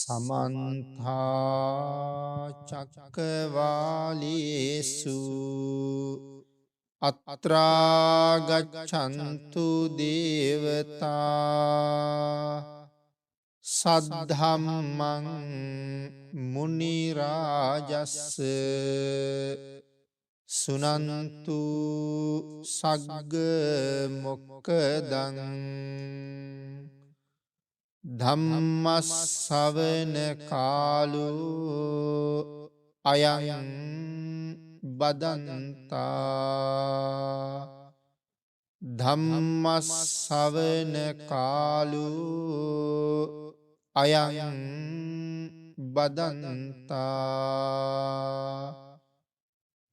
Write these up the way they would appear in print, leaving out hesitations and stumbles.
සමන්තා චක්කවාලේසු අත්‍රා ගච්ඡන්තු දේවතා සද්ධම්මං මුනි රාජස්ස සුනන්තු සග්ග මොක්කදං ධම්මස්සවන කාලෝ අයං බදන්තා ධම්මස්සවන කාලෝ අයං බදන්තා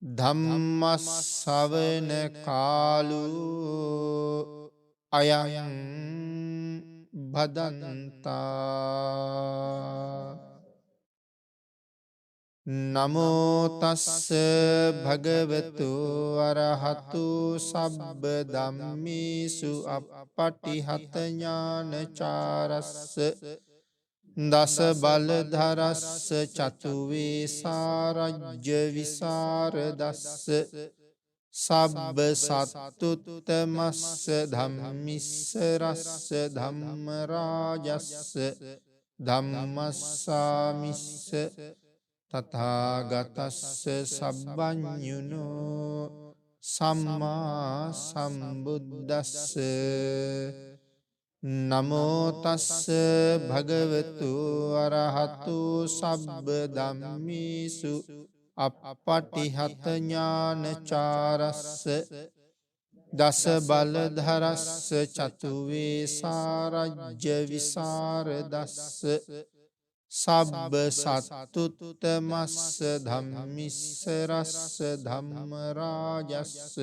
ධම්මස්සවන කාලෝ අයං බදන්තා නමෝ තස්ස භගවතු අරහතු සබ්බ ධම්මේසු අප්පටිහත ඥානචාරස්ස දස බලධරස්ස චතු වේසාරජ්‍ය විසරදස්ස සබ්බ සත්තුත්තමස්ස ධම්මිස්ස රස්ස ධම්ම රාජස්ස ධම්මස්සාමිස්ස තථාගතස්ස සබ්බඤුනෝ සම්මා සම්බුද්දස්ස නමෝ තස්ස භගවතු අරහතු සබ්බ ධම්මේසු අප්පටිහත ඥානචාරස්ස දස බලධරස්ස චතු වේසාරජ්‍ය විසරදස්ස සබ්බ සත්තුත්තමස්ස ධම්මිස්ස රස්ස ධම්ම රාජස්ස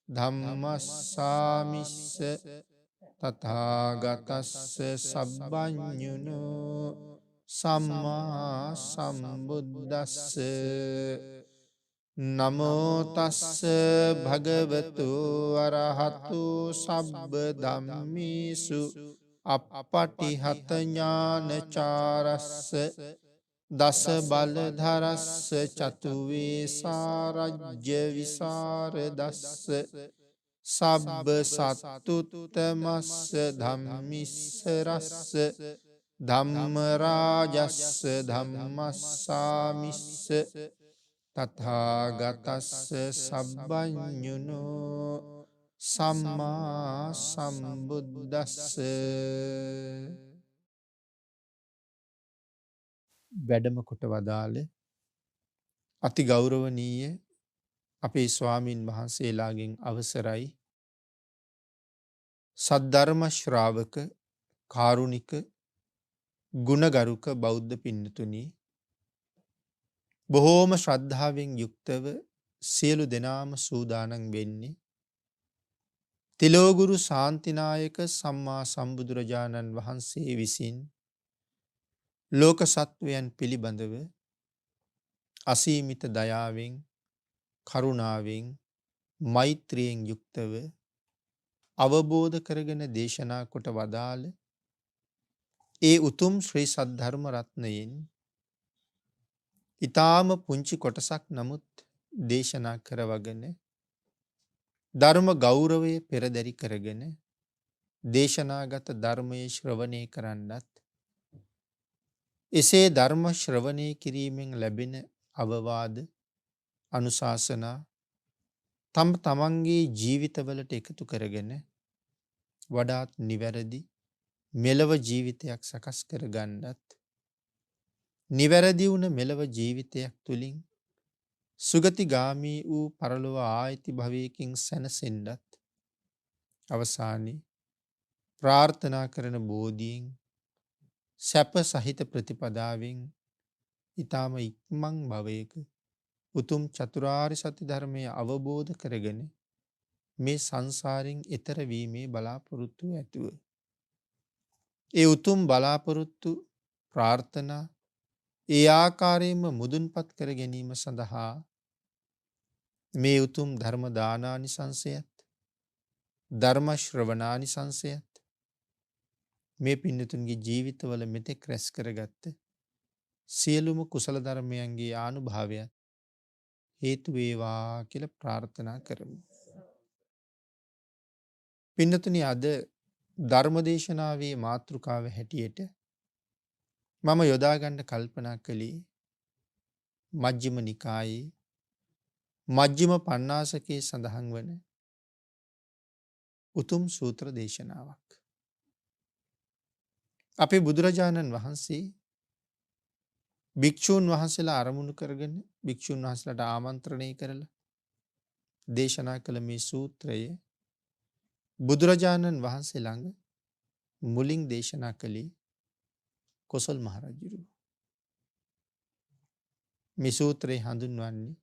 ධම්මස්සාමිස්ස තථාගතස්ස සබ්බඤුනෝ සම්මා සම්බුද්දස්ස නමෝ තස්ස භගවතු අරහතු සබ්බ ධම්මේසු අප්පටිහත ඥානචාරස්ස දස බලධරස්ස චතු වේසාරජ්‍ය විසරදස්ස සබ්බ සත්තුත්තමස්ස ධම්මිස්ස රස්ස ධම්ම රාජස්ස ධම්මස්සාමිස්ස තථාගතස්ස සබ්බඤුනෝ සම්මා සම්බුද්දස්ස. වැඩම කොට වදාළ අති ගෞරවනීය අපේ ස්වාමින් වහන්සේලාගෙන් අවසරයි සද්ධර්ම ශ්‍රාවක කාරුණික ගුණගරුක බෞද්ධ පින්නතුනි, බොහෝම ශ්‍රද්ධාවෙන් යුක්තව සියලු දෙනාම සූදානම් වෙන්නේ තිලෝගුරු ශාන්තිනායක සම්මා සම්බුදුරජාණන් වහන්සේ විසින් ලෝක සත්වයන් පිළිබඳව අසීමිත දයාවෙන් කරුණාවෙන් මෛත්‍රියෙන් යුක්තව අවබෝධ කරගෙන දේශනා කොට වදාළ ඒ උතුම් ශ්‍රී සද්ධර්ම රත්නයෙන් ඊටාම පුංචි කොටසක් නමුත් දේශනා කරවගෙන ධර්ම ගෞරවය පෙරදරි කරගෙන දේශනාගත ධර්මයේ ශ්‍රවණය කරන්නත් එසේ ධර්ම ශ්‍රවණය කිරීමෙන් ලැබෙන අවවාද අනුශාසනා තමන්ගේ ජීවිතවලට එකතු කරගෙන වඩාත් නිවැරදි මෙලව ජීවිතයක් සකස් කර ගන්නත් නිවැරදි වුණ මෙලව ජීවිතයක් තුළින් සුගතිගාමී වූ පරලොව ආයති භවයකින් සැනසෙන්නත් අවසානයේ ප්‍රාර්ථනා කරන බෝධියෙන් සැප සහිත ප්‍රතිපදාවෙන් ඊටම ඉක්මන් භවයක උතුම් චතුරාර්ය සත්‍ය ධර්මය අවබෝධ කරගෙන මේ සංසාරයෙන් එතර වීමේ බලාපොරොත්තු ඇතුව ඒ උතුම් බලාපොරොත්තු ප්‍රාර්ථනා ඒ ආකාරයෙන්ම මුදුන්පත් කර ගැනීම සඳහා මේ උතුම් ධර්ම දානානිසංසයත් ධර්ම ශ්‍රවණානිසංසයත් මේ පින්නතුන්ගේ ජීවිතවල මෙතෙක් රැස් කරගත්ත සියලුම කුසල ධර්මයන්ගේ ආනුභාවය හේතු වේවා කියලා ප්‍රාර්ථනා කරමු. පින්නතුනි අද ධර්මදේශනාවේ මාතෘකාව හැටියට මම යොදා ගන්න කල්පනා කළේ මජ්ක්‍ධිම නිකායේ මජ්ක්‍ධිම පඤ්ඤාසකේ සඳහන් වන උතුම් සූත්‍ර දේශනාවක්. අපේ බුදුරජාණන් වහන්සේ භික්ෂූන් වහන්සේලා අරමුණු කරගෙන භික්ෂූන් වහන්සේලාට ආමන්ත්‍රණය කරලා දේශනා කළ මේ සූත්‍රය බුදුරජාණන් වහන්සේ ළඟ මුලින් දේශනා කළේ කොසල් මහරජුරු. මේ සූත්‍රය හඳුන්වන්නේ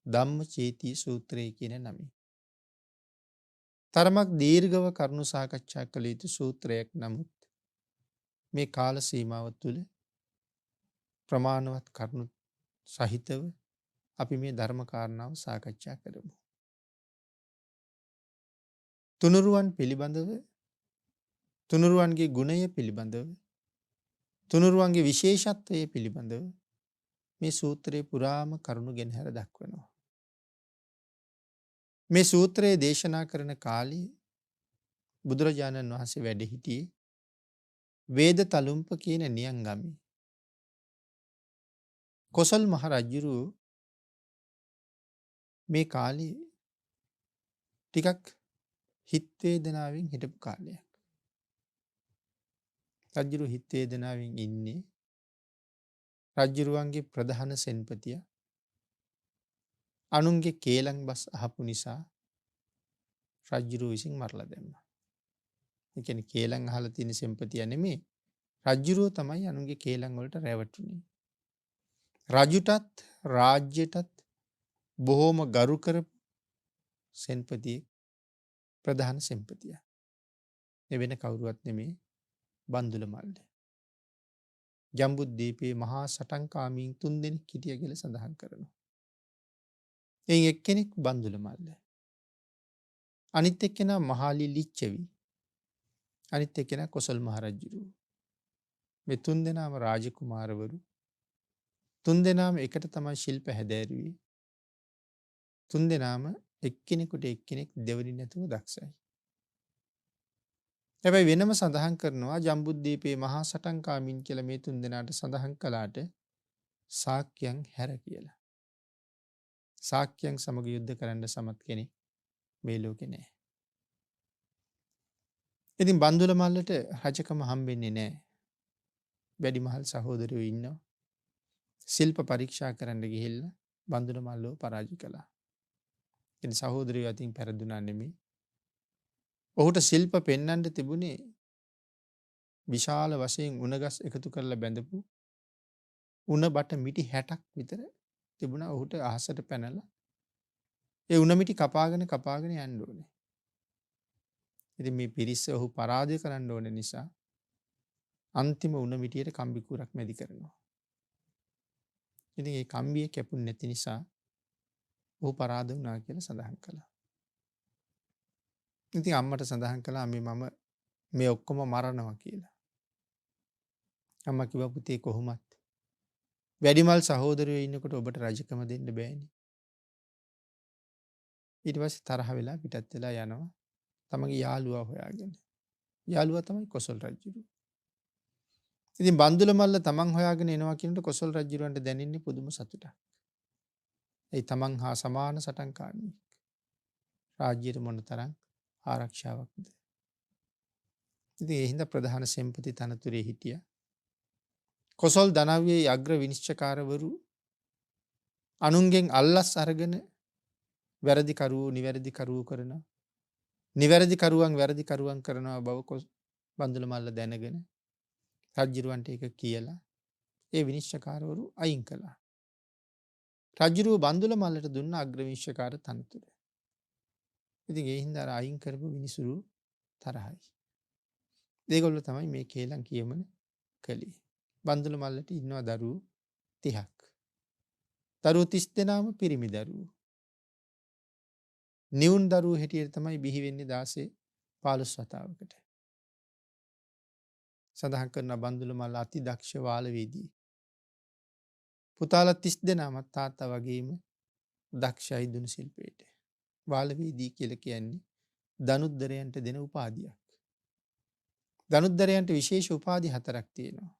ධම්මචේතී සූත්‍රය කියන නමින්. තරමක් දීර්ඝව කරුණු සාකච්ඡා කළ යුතු සූත්‍රයක් නමුත් මේ කාල සීමාව තුළ ප්‍රමාණවත් කරුණු සහිතව අපි මේ ධර්ම කාරණාව සාකච්ඡා කරමු. තුනුරුවන් පිළිබඳව තුනුරුවන්ගේ ගුණය පිළිබඳව තුනුරුවන්ගේ විශේෂත්වය පිළිබඳව මේ සූත්‍රයේ පුරාම කරුණු ගෙනහැර දක්වනවා. මේ සූත්‍රයේ දේශනා කරන කාලේ බුදුරජාණන් වහන්සේ වැඩ සිටියේ වේද තලුම්ප කියන නියංගමේ. කොසල් මහ රජුරු මේ කාලේ ටිකක් හිත් වේදනාවෙන් හිටපු කාලයක්. රජුරු හිත් වේදනාවෙන් ඉන්නේ රජුරුවන්ගේ ප්‍රධාන සෙන්පතිය අනුන්ගේ කේලම් බස් අහපු නිසා රජුරුව විසින් මරලා දැම්මා. ඒ කියන්නේ කේලම් අහලා තියෙන සෙන්පතිය නෙමෙයි රජුරුව තමයි අනුන්ගේ කේලම් වලට රැවටුනේ. රජුටත් රාජ්‍යයටත් බොහෝම ගරු කරපු සෙන්පතියෙක් ප්‍රධාන සෙන්පතිය. ඒ වෙන කවුරුවත් නෙමෙයි බන්දුල මල්ල. ජම්බුද්දීපේ මහා සටන්කාමීන් 3 දෙනෙක් හිටිය කියලා සඳහන් කරනවා. එයින් එක්කෙනෙක් බන්දුල මල්ල. අනිත් එක්කෙනා මහාලි ලිච්ඡවි. අනිත් එක්කෙනා කොසල් මහ රජුරු. මේ 3 දෙනාම රාජකුමාරවරු. 3 දෙනාම එකට තමයි ශිල්ප හැදෑරුවේ. 3 දෙනාම එක්කෙනෙකුට එක්කෙනෙක් දෙවනි නැතුව දක්ෂයි. හැබැයි වෙනම සඳහන් කරනවා ජම්බුද්දීපේ මහා සටන්කාමීන් කියලා මේ 3 දෙනාට සඳහන් කළාට ශාක්‍යයන් හැර කියලා. ශාක්‍යයන් සමග යුද්ධ කරන්න සමත් කෙනෙක් මේ ලෝකේ නැහැ. ඉතින් බන්දුල මල්ලට රජකම හම්බෙන්නේ නැහැ. වැඩිමහල් සහෝදරයෝ ඉන්නවා. ශිල්ප පරීක්ෂා කරන්න ගිහිල්ලා බන්දුල මල්ලව පරාජය කළා. ඉතින් සහෝදරයෝ අතින් පෙරදුනා නෙමෙයි. ඔහුට ශිල්ප පෙන්වන්න තිබුණේ විශාල වශයෙන් උණගස් එකතු කරලා බැඳපු උණ බට මිටි 60ක් විතර තිබුණා ඔහුට අහසට පැනලා ඒ උණ මිටි කපාගෙන යන්න ඕනේ. ඉතින් මේ පිරිස ඔහු පරාජය කරන්න ඕන නිසා අන්තිම උණ මිටියට කම්බි කුරක් මැදි කරනවා. ඉතින් ඒ කම්බිය කැපුනේ නැති නිසා ඔහු පරාද වුණා කියලා සඳහන් කළා. ඉතින් අම්මට සඳහන් කළා මම මේ ඔක්කොම මරනවා කියලා. අම්මා කිව්වා පුතේ කොහොමත් වැඩිමල් සහෝදරයෝ ඉන්නකොට ඔබට රජකම දෙන්න බෑනේ. ඊට පස්සේ තරහ වෙලා පිටත් වෙලා යනවා. තමගේ යාළුවා හොයාගෙන. යාළුවා තමයි කොසල් රජුරු. ඉතින් බන්දුල මල්ල තමන් හොයාගෙන එනවා කියනකොට කොසල් රජුරන්ට දැනෙන්නේ පුදුම සතුටක්. ඒ තමන් හා සමාන සටන්කාමී. රාජ්‍යයට මොනතරම් ආරක්ෂාවක්ද. ඉතින් ඒ හින්දා ප්‍රධාන සෙන්පති තනතුරේ හිටියා. කොසල් දනව්වේ අග්‍ර විනිශ්චයකාරවරු අනුන්ගෙන් අල්ලස් අරගෙන වැරදි කරුවෝ නිවැරදි කරුවෝ කරනවා. නිවැරදි කරුවන් වැරදි කරුවන් කරනවා බව බන්දුල මල්ල දැනගෙන රජුරවන්ට ඒක කියලා ඒ විනිශ්චයකාරවරු අයින් කළා. රජුරුව බන්දුල මල්ලට දුන්න අග්‍ර විනිශ්චයකාර තනතුර. ඉතින් ඒ හින්දා අර අයින් කරපු විනිසුරු තරහයි. ඒගොල්ලෝ තමයි මේ කේලම් කියමන කළේ. බන්දුල මල්ලට ඉන්නවා දරුවෝ 30ක්. දරුවෝ 30 දෙනාම පිරිමි දරුවෝ. නිවුන් දරුවෝ හැටියට තමයි බිහි වෙන්නේ 16 15 වතාවකට. සඳහන් කරන බන්දුල මල්ල අති දක්ෂ වාලවේදී. පුතාලා 30 දෙනාමත් තාත්තා වගේම දක්ෂයි දුනු ශිල්පයට. වාලවේදී කියලා කියන්නේ දනුද්දරයන්ට දෙන උපාධියක්. දනුද්දරයන්ට විශේෂ උපාධි 4ක් තියෙනවා.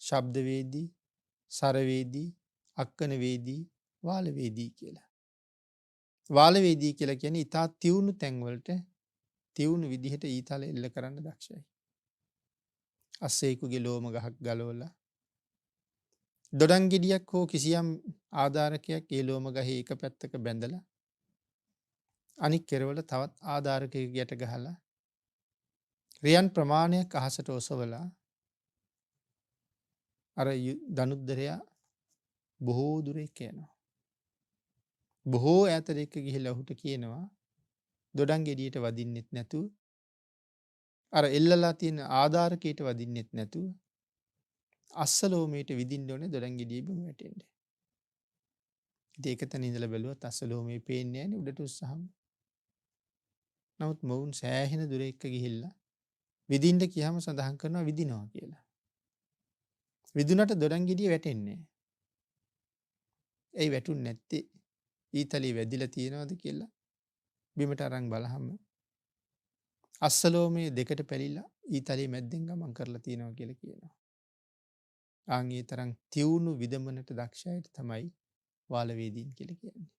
ශබ්දවේදී, සරවේදී, අක්කනවේදී, වාලවේදී කියලා. වාලවේදී කියලා කියන්නේ ඊටා තියුණු තැන්වලට තියුණු විදිහට ඊතල එල්ල කරන්න දක්ෂයි. අස්සෙකුගේ ලෝම ගහක් ගලවලා දොඩම් ගෙඩියක් හෝ කිසියම් ආධාරකයක් ඒ ලෝම ගහේ එක පැත්තක බැඳලා අනික් කෙරවල තවත් ආධාරකයක යට ගහලා රියන් ප්‍රමාණයක් අහසට ඔසවලා අර දනුද්දරයා බොහෝ දුරේ යනවා. බොහෝ ඈතට එක්ක ගිහිල්ලා ඔහුට කියනවා දොඩම් ගෙඩියට වදින්නෙත් නැතුව අර එල්ලලා තියෙන ආධාරකයට වදින්නෙත් නැතුව අස්සලෝමයට විදින්න ඕනේ දොඩම් ගෙඩිය බිම වැටෙන්න. ඉතින් ඒක තැන ඉඳලා බැලුවත් අස්සලෝමේ පේන්නේ නැහැ නේ උඩට උස්සහම. නමුත් මොවුන් සෑහෙන දුර එක්ක ගිහිල්ලා විදින්න කියහම සඳහන් කරනවා විදිනවා කියලා. විදුනට දොඩම් ගෙඩිය වැටෙන්නේ නැහැ. ඇයි වැටුන්නේ නැත්තේ? ඊතලේ වැදිලා තියනවද කියලා බිමට අරන් බලහම අස්සලෝමේ දෙකට පැලිලා ඊතලේ මැද්දෙන් ගමන් කරලා තියනවා කියලා කියනවා. ආන් ඒ තරම් තියුණු විදමනට දක්ෂයට තමයි වාලවේදීන් කියලා කියන්නේ.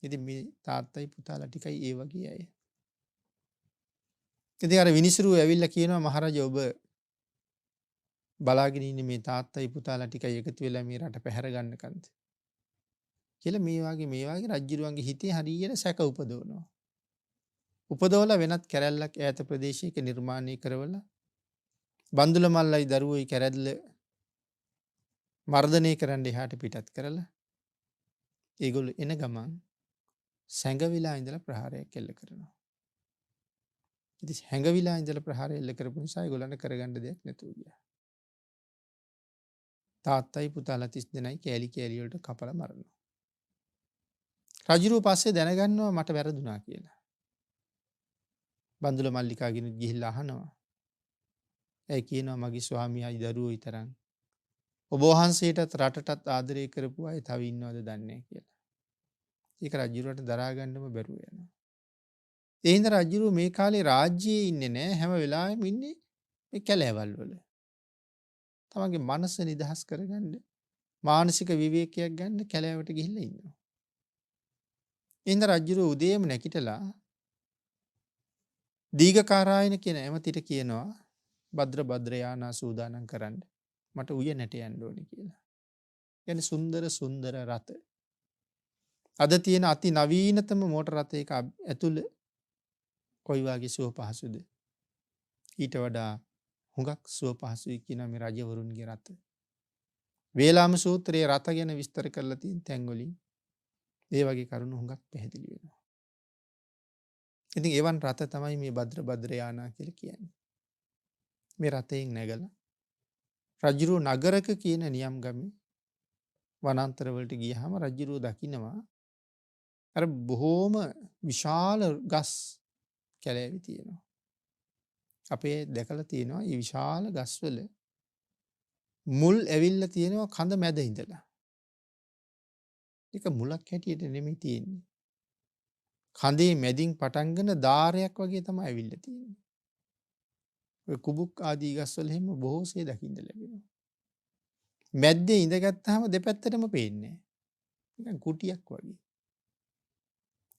ඉතින් මේ තාත්තයි පුතාලා ටිකයි ඒ වගේ අය. ඉතින් අර විනිසුරුව ඇවිල්ලා කියනවා මහරජා ඔබ බලාගෙන ඉන්නේ මේ තාත්තයි පුතාලා ටිකයි එකතු වෙලා මේ රට පැහැර ගන්නකන්ද කියලා මේ වාගේ රජ්ජුරුවන්ගේ හිතේ හරියට සැක උපදවනවා. උපදවලා වෙනත් කැරැල්ලක් ඈත ප්‍රදේශයක නිර්මාණය කරවලා බන්දුල මල්ලයි දරුවෝයි කැරැල්ල මර්ධනය කරන්න එහාට පිටත් කරලා ඒගොල්ලෝ එන ගමන් සැඟවිලා ඉඳලා ප්‍රහාරයක් එල්ල කරනවා. ඉතින් හැඟවිලා ඉඳලා ප්‍රහාරය එල්ල කරපු නිසා ඒගොල්ලන්ට කරගන්න දෙයක් නැතුව ගියා. තාත්තයි පුතාලා 30 දෙනයි කෑලි කෑලි වලට කපලා මරනවා. රජුරුව පස්සේ දැනගන්නවා මට වැරදුනා කියලා. බන්දුල මල්ලිකාගෙන ගිහිල්ලා අහනවා. ඒ කියනවා මගේ ස්වාමියායි දරුවෝයි තරම් ඔබ වහන්සේටත් රටටත් ආදරය කරපු අය තව ඉන්නවද දන්නේ නැහැ කියලා. ඒක රජුරුවට දරා ගන්නම බැරුව යනවා. ඒ හින්දා රජුරුව මේ කාලේ රාජ්‍යයේ ඉන්නේ නැහැ හැම වෙලාවෙම ඉන්නේ මේ කැලෑවල් වල. තමන්ගේ මනස නිදහස් කරගන්න මානසික විවේකයක් ගන්න කැලෑවට ගිහිල්ලා ඉන්නවා. ඒ හින්දා රජුරුව උදේම නැගිටලා දීඝකාරායන කියන ඇමතිට කියනවා භද්‍ර යානා සූදානම් කරන්න මට උයනට යන්න ඕනේ කියලා. කියන්නේ සුන්දර රථ. අද තියෙන අති නවීනතම මෝටර රථයක ඇතුළ කොයි වගේ සුව පහසුද? ඊට වඩා හුඟක් සුව පහසුයි කියන මේ රජවරුන්ගේ රථ. වේලාම සූත්‍රයේ රථ ගැන විස්තර කරලා තියෙන තැන් වලින් ඒ වගේ කරුණු හුඟක් පැහැදිලි වෙනවා. ඉතින් එවන් රථ තමයි මේ භද්‍ර යානා කියලා කියන්නේ. මේ රථයෙන් නැගලා රජුරු නගරක කියන නියම් ගමේ වනාන්තර වලට ගියාම රජුරු දකින්නවා අර බොහෝම විශාල ගස් කැලෑවි තියෙනවා. අපේ දැකලා තියෙනවා මේ විශාල ගස්වල මුල් ඇවිල්ලා තියෙනවා කඳ මැද ඉඳලා. ඒක මුලක් හැටියට නෙමෙයි තියෙන්නේ. කඳේ මැදින් පටන්ගෙන ධාරයක් වගේ තමයි ඇවිල්ලා තියෙන්නේ. ඔය කුබුක් ආදී ගස්වල හැම බොහෝසේ දකින්න ලැබෙනවා. මැද්දේ ඉඳගත්තාම දෙපැත්තටම පේන්නේ නැහැ. නිකන් කුටියක් වගේ.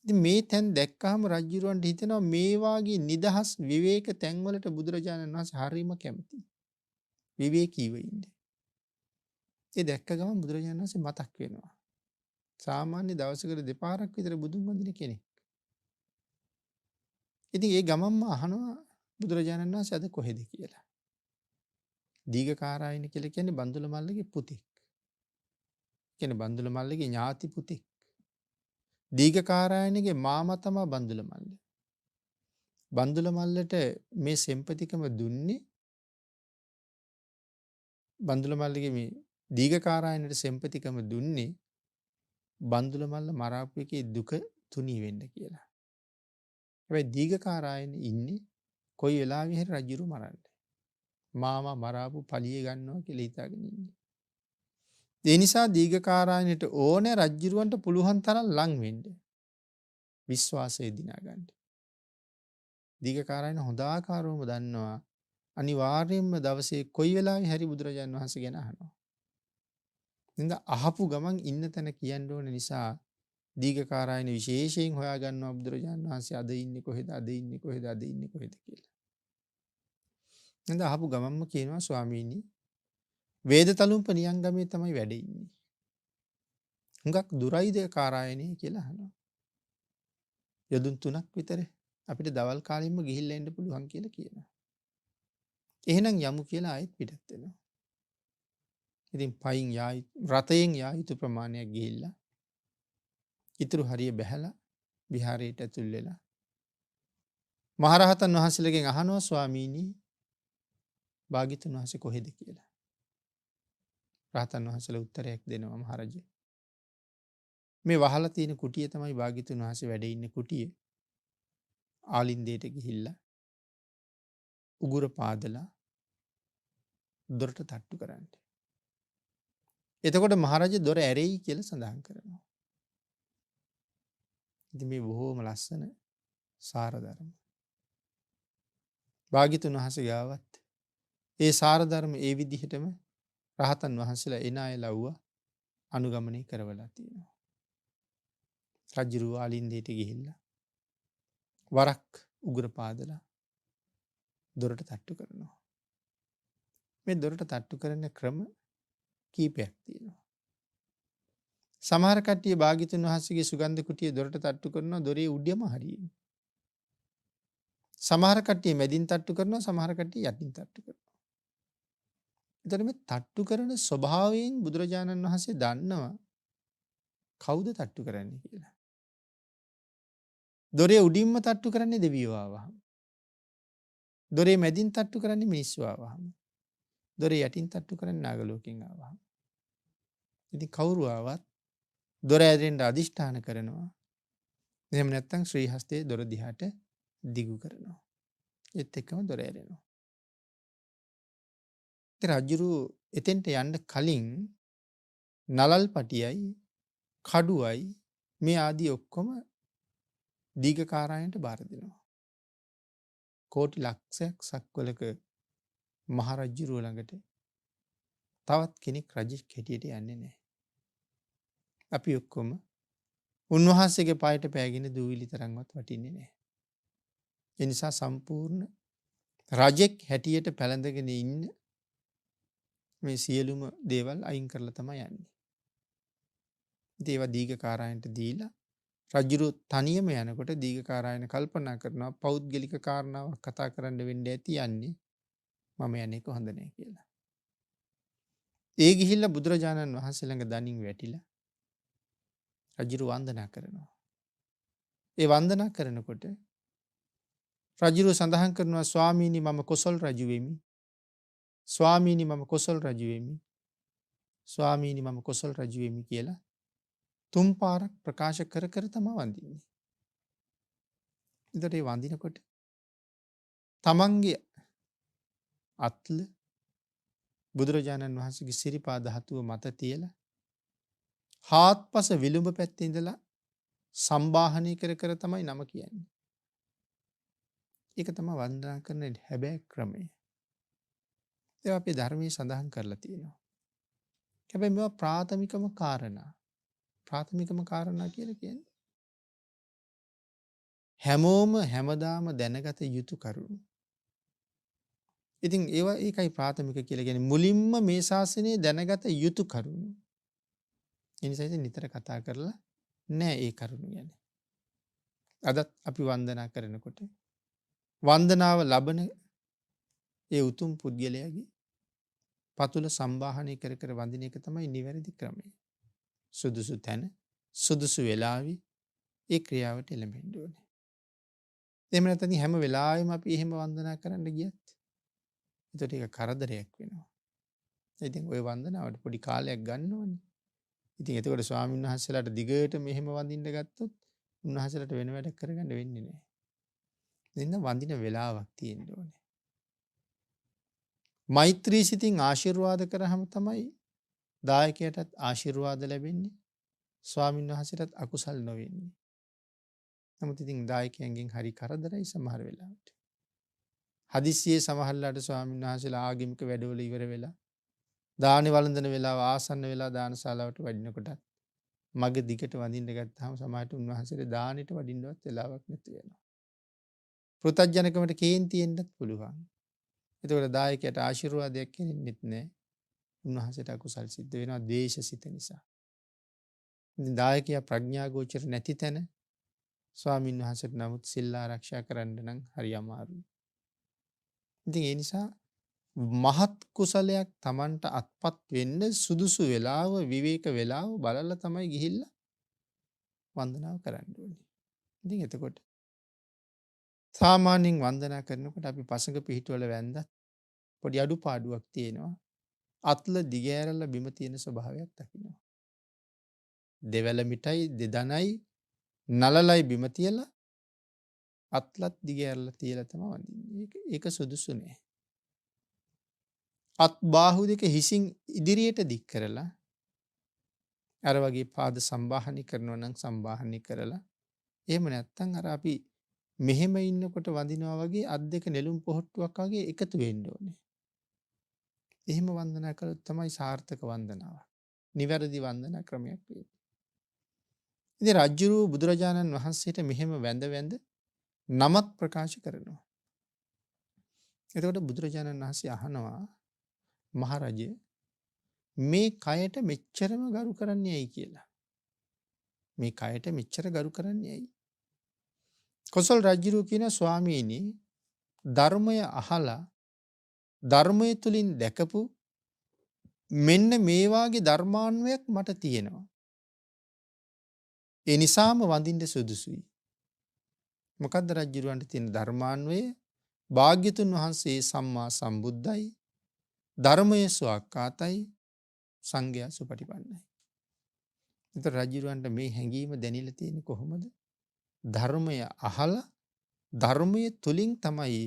ඉතින් මේ තැන් දැක්කහම රජුරවන්ට හිතෙනවා මේ වාගේ නිදහස් විවේක තැන්වලට බුදුරජාණන් වහන්සේ හරීම කැමතියි. විවේකීව ඉන්නේ. ඒ දැක්ක ගමන් බුදුරජාණන් වහන්සේ මතක් වෙනවා. සාමාන්‍ය දවසකට දෙපාරක් විතර බුදුන් වඳින කෙනෙක්. ඉතින් ඒ ගමන්ම අහනවා බුදුරජාණන් වහන්සේ අද කොහෙද කියලා. දීඝකාරායන කියලා කියන්නේ බන්දුල මල්ලගේ පුතෙක්. කියන්නේ බන්දුල මල්ලගේ ඥාති පුතෙක්. දීඝකාරායනගේ මාමා තමයි බන්දුල මල්ල. බන්දුල මල්ලට මේ සෙම්පතිකම දුන්නේ බන්දුල මල්ලගේ මේ දීඝකාරායනට සෙම්පතිකම දුන්නේ බන්දුල මල්ල මරාපු එකේ දුක තුනී වෙන්න කියලා. හැබැයි දීඝකාරායන ඉන්නේ කොයි වෙලාවෙ හරි රජුරු මරන්න. මාමා මරාපු පලිය ගන්නවා කියලා හිතාගෙන ඉන්නේ. ඒ නිසා දීඝකාරායනට ඕනේ රජ්ජුරුවන්ට පුළුවන් තරම් ලං වෙන්න. විශ්වාසය දිනා ගන්න. දීඝකාරායන හොඳාකාරවම දන්නවා අනිවාර්යයෙන්ම දවසේ කොයි වෙලාවෙ හරි බුදුරජාණන් වහන්සේ ගැන අහනවා. නේද? අහපු ගමන් ඉන්න තැන කියන්න ඕන නිසා දීඝකාරායන විශේෂයෙන් හොයාගන්නවා බුදුරජාණන් වහන්සේ අද ඉන්නේ කොහෙද අද ඉන්නේ කොහෙද අද ඉන්නේ කොහෙද කියලා. නේද? අහපු ගමන්ම කියනවා ස්වාමීනි වේදතලුම්ප නියංගමේ තමයි වැඩ ඉන්නේ. හුඟක් දුරයිද කාරායනේ කියලා අහනවා. යොදුන් 3ක් විතර අපිට දවල් කාලෙම ගිහිල්ලා එන්න පුළුවන් කියලා කියනවා. එහෙනම් යමු කියලා ආයෙත් පිටත් වෙනවා. ඉතින් පයින් රතයෙන් යා යුතු ප්‍රමාණයක් ගිහිල්ලා ඉතුරු හරිය බැහැලා විහාරයට ඇතුල් වෙලා මහරහතන් වහන්සේලගෙන් අහනවා ස්වාමීනි භාග්‍යතුන් වහන්සේ කොහෙද කියලා. රහතන් වහන්සේලා උත්තරයක් දෙනවා මහරජා. මේ වහලා තියෙන කුටිය තමයි භාග්‍යතුන් වහන්සේ වැඩ ඉන්න කුටිය. ආලින්දයට ගිහිල්ලා උගුර පාදලා දොරට තට්ටු කරන්න. එතකොට මහරජා දොර ඇරෙයි කියලා සඳහන් කරනවා. ඉතින් මේ බොහෝම ලස්සන සාරධර්ම. භාග්‍යතුන් වහන්සේ ගාවත් ඒ සාරධර්ම ඒ විදිහටම රහතන් වහන්සේලා එන අය ලව්ව අනුගමනය කරවලා තියෙනවා. රජුරුව ආලින්දයට ගිහිල්ලා වරක් උගුර පාදලා දොරට තට්ටු කරනවා. මේ දොරට තට්ටු කරන ක්‍රම කීපයක් තියෙනවා. සමහර කට්ටිය භාග්‍යතුන් වහන්සේගේ සුගන්ධ කුටියේ දොරට තට්ටු කරනවා දොරේ උඩියම හරියෙන්. සමහර කට්ටිය මැදින් තට්ටු කරනවා සමහර කට්ටිය යටින් තට්ටු කරනවා. එතකොට මේ තට්ටු කරන ස්වභාවයෙන් බුදුරජාණන් වහන්සේ දන්නවා කවුද තට්ටු කරන්නේ කියලා. දොරේ උඩින්ම තට්ටු කරන්නේ දෙවියෝ ආවහම. දොරේ මැදින් තට්ටු කරන්නේ මිනිස්සු ආවහම. දොරේ යටින් තට්ටු කරන්නේ නාග ලෝකෙන් ආවහම. ඉතින් කවුරු ආවත් දොර ඇරෙන්න අදිෂ්ඨාන කරනවා. එහෙම නැත්නම් ශ්‍රී හස්තයේ දොර දිහාට දිගු කරනවා. ඒත් එක්කම දොර ඇරෙනවා. ඉතින් රජුරු එතෙන්ට යන්න කලින් නලල් පටියයි කඩුවයි මේ ආදී ඔක්කොම දීඝකාරායනට බාර දෙනවා. කෝටි ලක්ෂයක් සක්වලක මහරජුරුව ළඟට තවත් කෙනෙක් රජෙක් හැටියට යන්නේ නැහැ. අපි ඔක්කොම උන්වහන්සේගේ පායට පෑගෙන දූවිලි තරම්වත් වටින්නේ නැහැ. ඒ නිසා සම්පූර්ණ රජෙක් හැටියට පැලඳගෙන ඉන්න මේ සියලුම දේවල් අයින් කරලා තමයි යන්නේ. ඉතින් ඒවා දීඝකාරායනට දීලා රජුරු තනියම යනකොට දීඝකාරායන කල්පනා කරනවා පෞද්ගලික කාරණාවක් කතා කරන්න වෙන්න ඇති යන්නේ මම යන්නේ කොහොඳ නැහැ කියලා. ඒ ගිහිල්ලා බුදුරජාණන් වහන්සේ ළඟ දණින් වැටිලා රජුරු වන්දනා කරනවා. ඒ වන්දනා කරනකොට රජුරු සඳහන් කරනවා ස්වාමීනි මම කොසල් රජු වෙමි. ස්වාමීනි මම කොසල් රජු වෙමි. ස්වාමීනි මම කොසල් රජු වෙමි කියලා තුන් පාරක් ප්‍රකාශ කර කර තමයි වඳින්නේ. එතකොට මේ වඳිනකොට තමන්ගේ අත්ල බුදුරජාණන් වහන්සේගේ සිරිපා ධාතුව මත තියලා හාත්පස විලුඹ පැත්තේ ඉඳලා සම්බාහනය කර කර තමයි නම කියන්නේ. ඒක තමයි වන්දනා කරන හැබෑ ක්‍රමය. ඒවා අපේ ධර්මයේ සඳහන් කරලා තියෙනවා. හැබැයි මේවා ප්‍රාථමිකම කාරණා. ප්‍රාථමිකම කාරණා කියලා කියන්නේ හැමෝම හැමදාම දැනගත යුතු කරුණු. ඉතින් ඒවා ඒකයි ප්‍රාථමික කියලා කියන්නේ මුලින්ම මේ ශාසනයේ දැනගත යුතු කරුණු. ඒ නිසා ඉතින් නිතර කතා කරලා නෑ ඒ කරුණු ගැන. අදත් අපි වන්දනා කරනකොට වන්දනාව ලබන ඒ උතුම් පුද්ගලයාගේ පතුල සම්බාහනය කර කර වඳින එක තමයි නිවැරදි ක්‍රමය. සුදුසු තැන සුදුසු වෙලාවේ ඒ ක්‍රියාවට එළඹෙන්න ඕනේ. එහෙම නැත්නම් හැම වෙලාවෙම අපි එහෙම වන්දනා කරන්න ගියත් ඒකට ඒක කරදරයක් වෙනවා. ඉතින් ওই වන්දනාවට පොඩි කාලයක් ගන්න ඕනේ. ඉතින් එතකොට ස්වාමීන් වහන්සේලාට දිගට මෙහෙම වඳින්න ගත්තොත් උන්වහන්සේලාට වෙන වැඩක් කරගන්න වෙන්නේ නැහැ. දෙන්න වඳින වෙලාවක් තියෙන්න ඕනේ. මෛත්‍රී සිතින් ආශිර්වාද කරාම තමයි දායකයටත් ආශිර්වාද ලැබෙන්නේ. ස්වාමීන් වහන්සේටත් අකුසල් නොවෙන්නේ. නමුත් ඉතින් දායකයන්ගෙන් හරි කරදරයි සමහර වෙලාවට. හදිස්සියේ සමහරලාට ස්වාමීන් වහන්සේලා ආගමික වැඩවල ඉවර වෙලා දානි වළඳන වෙලාව ආසන්න වෙලා දානශාලාවට වඩිනකොටත් මග දිගට වඳින්න ගත්තාම සමහරට උන්වහන්සේට දානෙට වඩින්නවත් වෙලාවක් නැති වෙනවා. පෘථග්ජනකමට කේන්ති එන්නත් පුළුවන්. එතකොට දායකයට ආශිර්වාදයක් කෙරෙන්නෙත් නැහැ. උන්වහන්සේට අකුසල් සිද්ධ වෙනවා ද්වේෂසිත නිසා. ඉතින් දායකයා ප්‍රඥාගෝචර නැති තැන ස්වාමීන් වහන්සේට නමුත් සිල් ආරක්ෂා කරන්න නම් හරි අමාරුයි. ඉතින් ඒ නිසා මහත් කුසලයක් Tamanට අත්පත් වෙන්න සුදුසු වෙලාව විවේක වෙලාව බලලා තමයි ගිහිල්ලා වන්දනාව කරන්න ඕනේ. ඉතින් එතකොට සාමාන්‍යයෙන් වන්දනා කරනකොට අපි පසඟ පිහිටවල වැන්දත් පොඩි අඩුපාඩුවක් තියෙනවා. අත්ල දිගෑරලා බිම තියෙන ස්වභාවයක් දකිනවා. දෙවැල මිටයි දෙදනයි නලලයි බිම තියලා අත්ලත් දිගෑරලා තියලා තමයි වඳින්නේ. ඒක සුදුසු නෑ. අත් බාහුව දෙක හිසින් ඉදිරියට දික් කරලා අර වගේ පාද සම්බාහනය කරනවා නම් සම්බාහනය කරලා එහෙම නැත්නම් අර අපි මෙහෙම ඉන්නකොට වඳිනවා වගේ අත් දෙක නෙළුම් පොහට්ටුවක් වගේ එකතු වෙන්න ඕනේ. එහෙම වන්දනා කළොත් තමයි සාර්ථක වන්දනාවක්. නිවැරදි වන්දනා ක්‍රමයක් වෙන්නේ. ඉතින් රජ්ජුරුව බුදුරජාණන් වහන්සේට මෙහෙම වැඳ නමත් ප්‍රකාශ කරනවා. එතකොට බුදුරජාණන් වහන්සේ අහනවා මහරජය මේ කයට මෙච්චරම ගරු කරන්නේ ඇයි කියලා. මේ කයට මෙච්චර ගරු කරන්නේ ඇයි? කොසල් රජ්ජුරුව කියන ස්වාමීනි ධර්මය අහලා ධර්මය තුලින් දැකපු මෙන්න මේ වාගේ ධර්මාන්වයක් මට තියෙනවා. ඒ නිසාම වඳින්න සුදුසුයි. මොකද්ද රජ්ජුරුවන්ට තියෙන ධර්මාන්වය? භාග්‍යතුන් වහන්සේ සම්මා සම්බුද්ධයි, ධර්මයේ ස්වාක්කාතයි, සංඝයා සුපටිපන්නයි. ඒතර රජ්ජුරුවන්ට මේ හැඟීම දැනෙලා තියෙන්නේ කොහොමද? ධර්මය අහලා ධර්මයේ තුලින් තමයි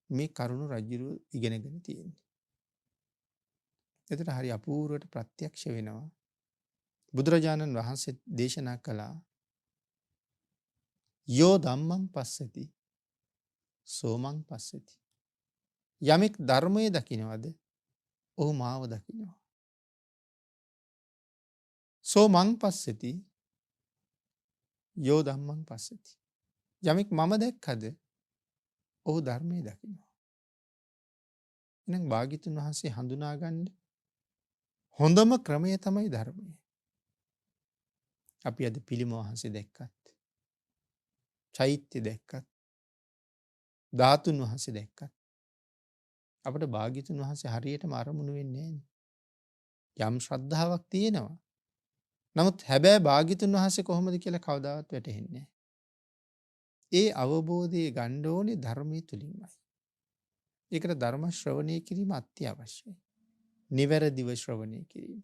මේ කරුණු රජ්ජුරුව ඉගෙනගෙන තියෙන්නේ. එතකොට හරි අපූර්වට ප්‍රත්‍යක්ෂ වෙනවා. බුදුරජාණන් වහන්සේ දේශනා කළා යෝ ධම්මං පස්සති සෝමං පස්සති. යමෙක් ධර්මයේ දකින්නවද ඔහු මාව දකින්නවා. සෝමං පස්සති යෝ ධම්මං පස්සති. යමෙක් මම දැක්කද ඔහු ධර්මයේ දකින්නවා. එහෙනම් භාග්‍යතුන් වහන්සේ හඳුනා ගන්න හොඳම ක්‍රමය තමයි ධර්මය. අපි අද පිළිම වහන්සේ දැක්කත්, චෛත්‍ය දැක්කත්, ධාතුන් වහන්සේ දැක්කත් අපිට භාග්‍යතුන් වහන්සේ හරියටම අරමුණු වෙන්නේ නැහැ. යම් ශ්‍රද්ධාවක් තියෙනවා. නමුත් හැබැයි භාග්‍යතුන් වහන්සේ කොහොමද කියලා කවදාවත් වැටහෙන්නේ නැහැ. ඒ අවබෝධය ගන්න ඕනේ ධර්මයේ තුලින්මයි. ඒකට ධර්ම ශ්‍රවණය කිරීම අත්‍යවශ්‍යයි. නිවැරදිව ශ්‍රවණය කිරීම.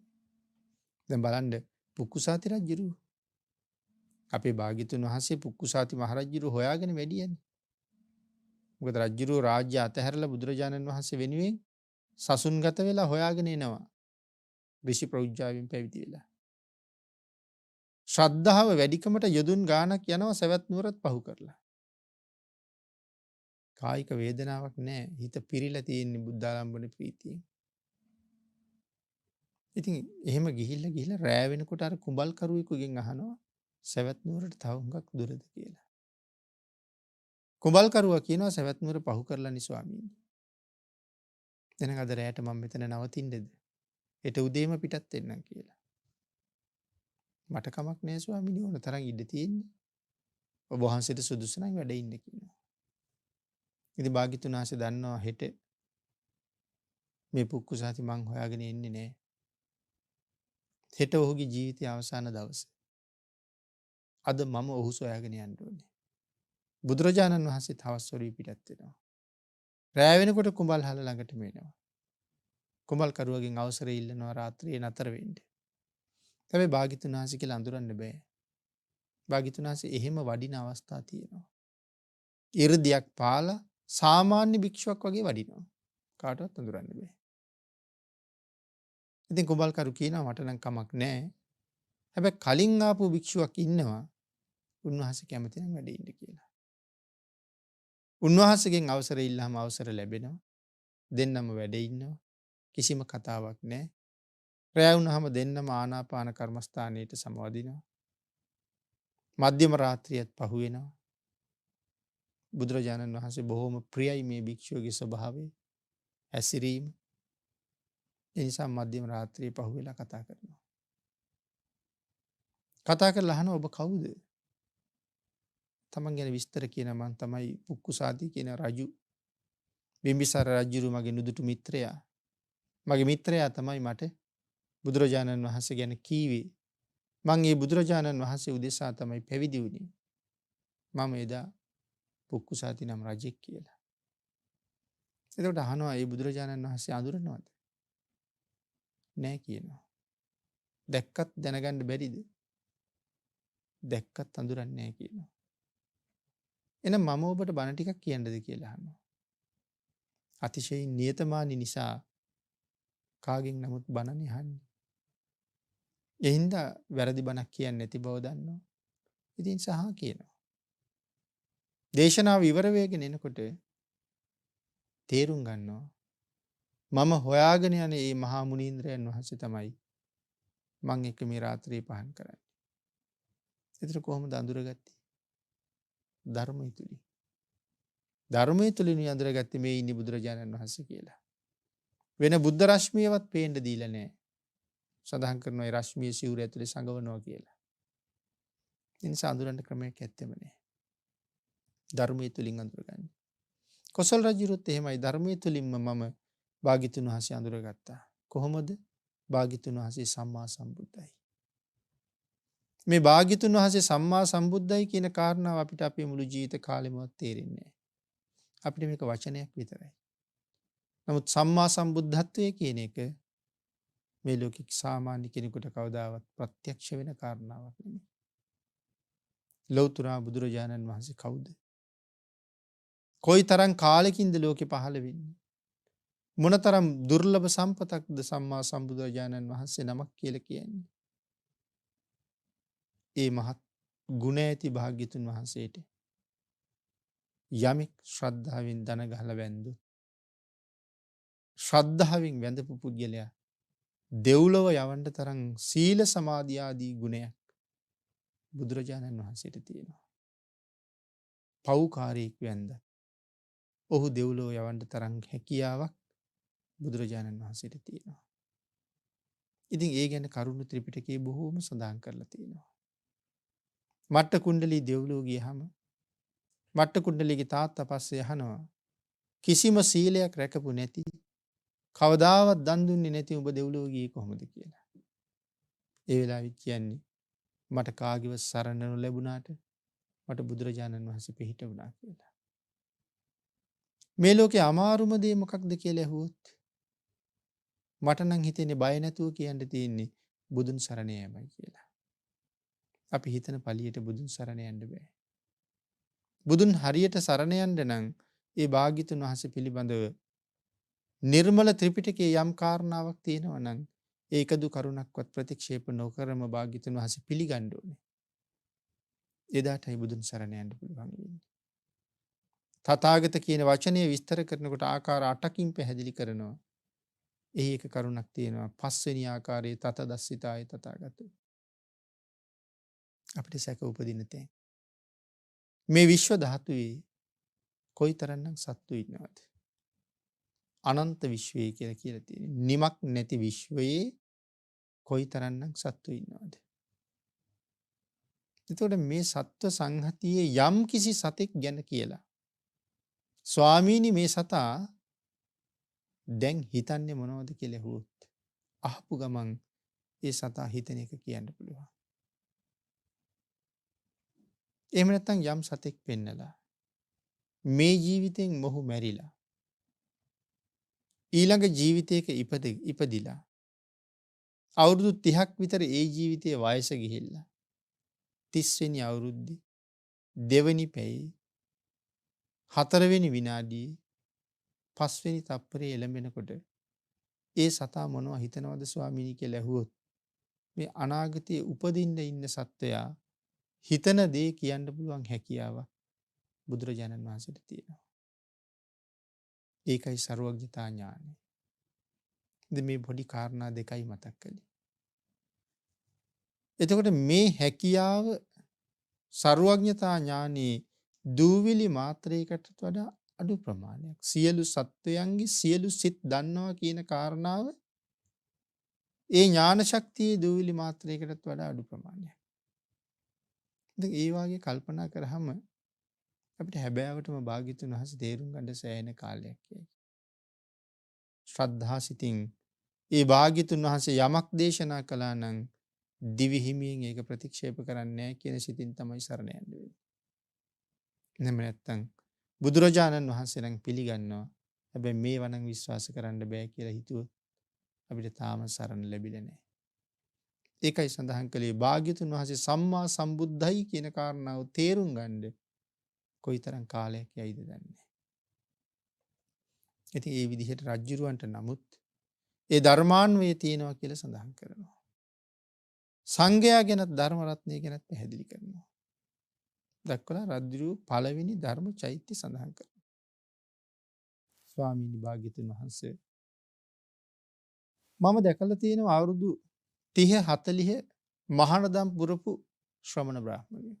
දැන් බලන්න පුක්කුසාති රජුරු අපේ භාග්‍යතුන් වහන්සේ පුක්කුසාති මහරජුරු හොයාගෙන වැඩියන්නේ. මොකද රජුරු රාජ්‍ය අතහැරලා බුදුරජාණන් වහන්සේ වෙනුවෙන් සසුන්ගත වෙලා හොයාගෙන එනවා. ඍෂි ප්‍රෞජ්ජාවෙන් පැවිදි වෙලා. ශ්‍රද්ධාව වැඩිකමට යොදුන් ගානක් යනවා සවැත් නුවරත් පහු කරලා. කායික වේදනාවක් නැහැ. හිත පිරීලා තියෙන බුද්ධාලම්බන ප්‍රීතියෙන්. ඉතින් එහෙම ගිහිල්ලා රෑ වෙනකොට අර කුඹල් කරුවෙකුගෙන් අහනවා සවැත් නුවරට තව හුඟක් දුරද කියලා. කුඹල් කරුවා කියනවා සවැත් නුවර පහු කරලානි ස්වාමීනි. දැන් අද රෑට මම මෙතන නවතින්නද? හෙට උදේම පිටත් වෙන්නම් කියලා. මට කමක් නෑ ස්වාමීනි ඕන තරම් ඉඩ තියෙන්නේ. ඔබ වහන්සේට සුදුසු නම් වැඩ ඉන්න කියනවා. ඉතින් භාග්‍යතුන් වහන්සේ දන්නවා හෙට මේ පුක්කුසාති මං හොයාගෙන එන්නේ නෑ. හෙට ඔහුගේ ජීවිතයේ අවසාන දවස. අද මම ඔහු සොයාගෙන යන්න ඕනේ. බුදුරජාණන් වහන්සේ තවස් වරී පිටත් වෙනවා. රෑ වෙනකොට කුඹල් හල ළඟටම එනවා. කුඹල් කරුවගෙන් අවසරය ඉල්ලනවා රාත්‍රියේ නතර වෙන්න. හැබැයි භාග්‍යතුන් වහන්සේ කියලා අඳුරන්න බෑ. භාග්‍යතුන් වහන්සේ එහෙම වඩින අවස්ථා තියෙනවා. 이르දියක් පාලා සාමාන්‍ය භික්ෂුවක් වගේ වඩිනවා. කාටවත් අඳුරන්න බෑ. ඉතින් කුඹල්කරු කියනවා මට නම් කමක් නැහැ. හැබැයි කලින් ආපු භික්ෂුවක් ඉන්නවා. උන්වහන්සේ කැමති නම් වැඩ ඉන්න කියලා. උන්වහන්සේගෙන් අවසර ඉල්ලහම අවසර ලැබෙනවා. දෙන්නම වැඩ ඉන්නවා. කිසිම කතාවක් නැහැ. රැය වුණාම දෙන්නම ආනාපාන කර්මස්ථානයේට සමවදිනවා. මධ්‍යම රාත්‍රියත් පහු වෙනවා. බුදුරජාණන් වහන්සේ බොහොම ප්‍රියයි මේ භික්ෂුවගේ ස්වභාවය. හැසිරීම. ඒ නිසා මධ්‍යම රාත්‍රියේ පහු වෙලා කතා කරනවා. කතා කරලා අහනවා ඔබ කවුද? තමන් ගැන විස්තර කියන මං තමයි පුක්කුසාති කියන රජු. බිම්බිසාර රජුරු මගේ නුදුටු මිත්‍රයා. මගේ මිත්‍රයා තමයි මට බුදුරජාණන් වහන්සේ ගැන කීවේ. මං ඒ බුදුරජාණන් වහන්සේ උදෙසා තමයි පැවිදි වුණේ. මම එදා පුක්කුසාති නම් රජෙක් කියලා. එතකොට අහනවා ඒ බුදුරජාණන් වහන්සේ අඳුරනවද? නෑ කියනවා. දැක්කත් දැනගන්න බැරිද? දැක්කත් අඳුරන්නේ නෑ කියනවා. එහෙනම් මම ඔබට බණ ටිකක් කියන්නද කියලා අහනවා. අතිශයින් නියතමානී නිසා කාගෙන් නමුත් බණනේ අහන්නේ. ඒ හින්දා වැරදි බණක් කියන්නේ නැති බව දන්නවා. ඉතින් සහ කියනවා. දේශනාව ඉවර වෙගෙන එනකොට තේරුම් ගන්නවා මම හොයාගෙන යන මේ මහා මුනීන්ද්‍රයන් වහන්සේ තමයි මං එක්ක මේ රාත්‍රියේ පහන් කරන්නේ. ඒතර කොහොමද අඳුරගත්තේ? ධර්මය තුලින්. ධර්මය තුලින් අඳුරගත්තේ මේ ඉන්නේ බුදුරජාණන් වහන්සේ කියලා. වෙන බුද්ධ රශ්මියවත් පේන්න දීලා නැහැ. සඳහන් කරනවා ඒ රශ්මිය සිවුර ඇතුලේ සංගවනවා කියලා. ඒ නිසා අඳුරන්න ක්‍රමයක් ඇත්තෙම නැහැ. ධර්මයේ තුලින් අඳුරගන්නේ. කොසල් රජුරුත් එහෙමයි ධර්මයේ තුලින්ම මම භාග්‍යතුන් වහන්සේ අඳුරගත්තා. කොහොමද? භාග්‍යතුන් වහන්සේ සම්මා සම්බුද්ධයි. මේ භාග්‍යතුන් වහන්සේ සම්මා සම්බුද්ධයි කියන කාරණාව අපිට අපේ මුළු ජීවිත කාලෙමවත් තේරෙන්නේ නැහැ. අපිට මේක වචනයක් විතරයි. නමුත් සම්මා සම්බුද්ධත්වයේ කියන එක මේ ලෝකෙක සාමාන්‍ය කෙනෙකුට කවදාවත් ප්‍රත්‍යක්ෂ වෙන කාරණාවක් නෙමෙයි. ලෞතර බුදුරජාණන් වහන්සේ කවුද? කොයි තරම් කාලෙකින්ද ලෝකෙ පහළ වෙන්නේ? මොනතරම් දුර්ලභ සම්පතක්ද සම්මා සම්බුදුරජාණන් වහන්සේ නමක් කියලා කියන්නේ? ඒ මහත් ගුණ ඇති භාග්‍යතුන් වහන්සේට යමෙක් ශ්‍රද්ධාවෙන් දන ගහලා වැන්දොත් ශ්‍රද්ධාවෙන් වැඳපු පුද්ගලයා දෙව්ලොව යවන්න තරම් සීල සමාධි ආදී ගුණයක් බුදුරජාණන් වහන්සේට තියෙනවා. පව්කාරයෙක් වැන්ද ඔහු දෙව්ලොව යවන්න තරම් හැකියාවක් බුදුරජාණන් වහන්සේට තියෙනවා. ඉතින් ඒ ගැන කරුණු ත්‍රිපිටකයේ බොහෝම සඳහන් කරලා තියෙනවා. මට්ට කුණ්ඩලී දෙව්ලොව ගියහම මට්ට කුණ්ඩලීගේ තාත්තා පස්සේ අහනවා කිසිම සීලයක් රැකපු නැති කවදාවත් දන් දුන්නේ නැති උඹ දෙව්ලොව ගියේ කොහොමද කියලා. ඒ වෙලාවෙත් කියන්නේ මට කාගේවත් සරණ නොලැබුණාට මට බුදුරජාණන් වහන්සේ පිහිට වුණා කියලා. මේ ලෝකේ අමාරුම දේ මොකක්ද කියලා ඇහුවොත් මට නම් හිතෙන්නේ බය නැතුව කියන්න තියෙන්නේ බුදුන් සරණ යෑමයි කියලා. අපි හිතන පළියට බුදුන් සරණ යන්න බෑ. බුදුන් හරියට සරණ යන්න නම් ඒ භාග්‍යතුන් වහන්සේ පිළිබඳව නිර්මල ත්‍රිපිටකයේ යම් කාරණාවක් තියෙනවා නම් ඒකදු කරුණක්වත් ප්‍රතික්ෂේප නොකරම භාග්‍යතුන් වහන්සේ පිළිගන්න ඕනේ. එදාටයි බුදුන් සරණ යන්න පුළුවන් වෙන්නේ. තථාගත කියන වචනේ විස්තර කරනකොට ආකාර 8කින් පැහැදිලි කරනවා. එහි එක කරුණක් තියෙනවා. පස්වෙනි ආකාරයේ තත දස්සිතාය තථාගතෝ. අපිට සැක උපදින තැන්. මේ විශ්ව ධාතුවේ කොයිතරම්නම් සත්තු ඉන්නවද? අනන්ත විශ්වය කියලා තියෙනවා. නිමක් නැති විශ්වයේ කොයිතරම්නම් සත්තු ඉන්නවද? එතකොට මේ සත්ව සංහතියේ යම් කිසි සතෙක් ගැන කියලා ස්වාමීනි මේ සතා දැන් හිතන්නේ මොනවද කියලා ඇහුවොත් අහපු ගමන් ඒ සතා හිතන එක කියන්න පුළුවන්. එහෙම නැත්නම් යම් සතෙක් පෙන්නලා මේ ජීවිතෙන් මොහු මැරිලා ඊළඟ ජීවිතයක ඉපදිලා අවුරුදු 30ක් විතර ඒ ජීවිතයේ වයස ගිහිල්ලා 30 වෙනි අවුරුද්දේ දෙවෙනි පැයේ 4 වෙනි විනාඩියේ 5 වෙනි තප්පරේ එළඹෙනකොට ඒ සතා මොනවා හිතනවද ස්වාමීනි කියලා ඇහුවොත් මේ අනාගතයේ උපදින්න ඉන්න සත්වයා හිතන දේ කියන්න පුළුවන් හැකියාව බුදුරජාණන් වහන්සේට තියෙනවා. ඒකයි ਸਰවඥතා ඥානය. ඉතින් මේ පොඩි කාරණා දෙකයි මතක් කළේ. එතකොට මේ හැකියාව ਸਰවඥතා ඥානයේ දූවිලි මාත්‍රයකට වඩා අඩු ප්‍රමාණයක්. සියලු සත්වයන්ගේ සියලු සිත් දන්නවා කියන කාරණාව ඒ ඥාන ශක්තියේ දූවිලි මාත්‍රයකටත් වඩා අඩු ප්‍රමාණයක්. ඉතින් ඒ වාගේ කල්පනා කරාම අපිට හැබෑවටම භාග්‍යතුන් වහන්සේ තේරුම් ගන්න සෑහෙන කාලයක් යයි. ශ්‍රද්ධා සිතින් ඒ භාග්‍යතුන් වහන්සේ යමක් දේශනා කළා නම් දිවි හිමියෙන් ඒක ප්‍රතික්ෂේප කරන්නේ නැහැ කියන සිතින් තමයි සරණ යන්න වෙන්නේ. එහෙම නැත්නම් බුදුරජාණන් වහන්සේ නම් පිළිගන්නවා. හැබැයි මේවා නම් විශ්වාස කරන්න බෑ කියලා හිතුවොත් අපිට තාම සරණ ලැබිලා නැහැ. ඒකයි සඳහන් කළේ භාග්‍යතුන් වහන්සේ සම්මා සම්බුද්ධයි කියන කාරණාව තේරුම් ගන්න කොයිතරම් කාලයක් යයිද දන්නේ නැහැ. ඉතින් ඒ විදිහට රජ්ජුරුවන්ට නමුත් ඒ ධර්මාන්වයේ තියෙනවා කියලා සඳහන් කරනවා. සංඝයා ගැනත් ධර්ම රත්නය ගැනත් පැහැදිලි කරනවා. දක්වලා රජ්ජුරුව පළවෙනි ධර්ම චෛත්‍ය සඳහන් කරනවා. ස්වාමීනි භාග්‍යතුන් වහන්සේ මම දැකලා තියෙනවා අවුරුදු 30 40 මහානදම් පුරපු ශ්‍රමණ බ්‍රාහ්මණයෝ.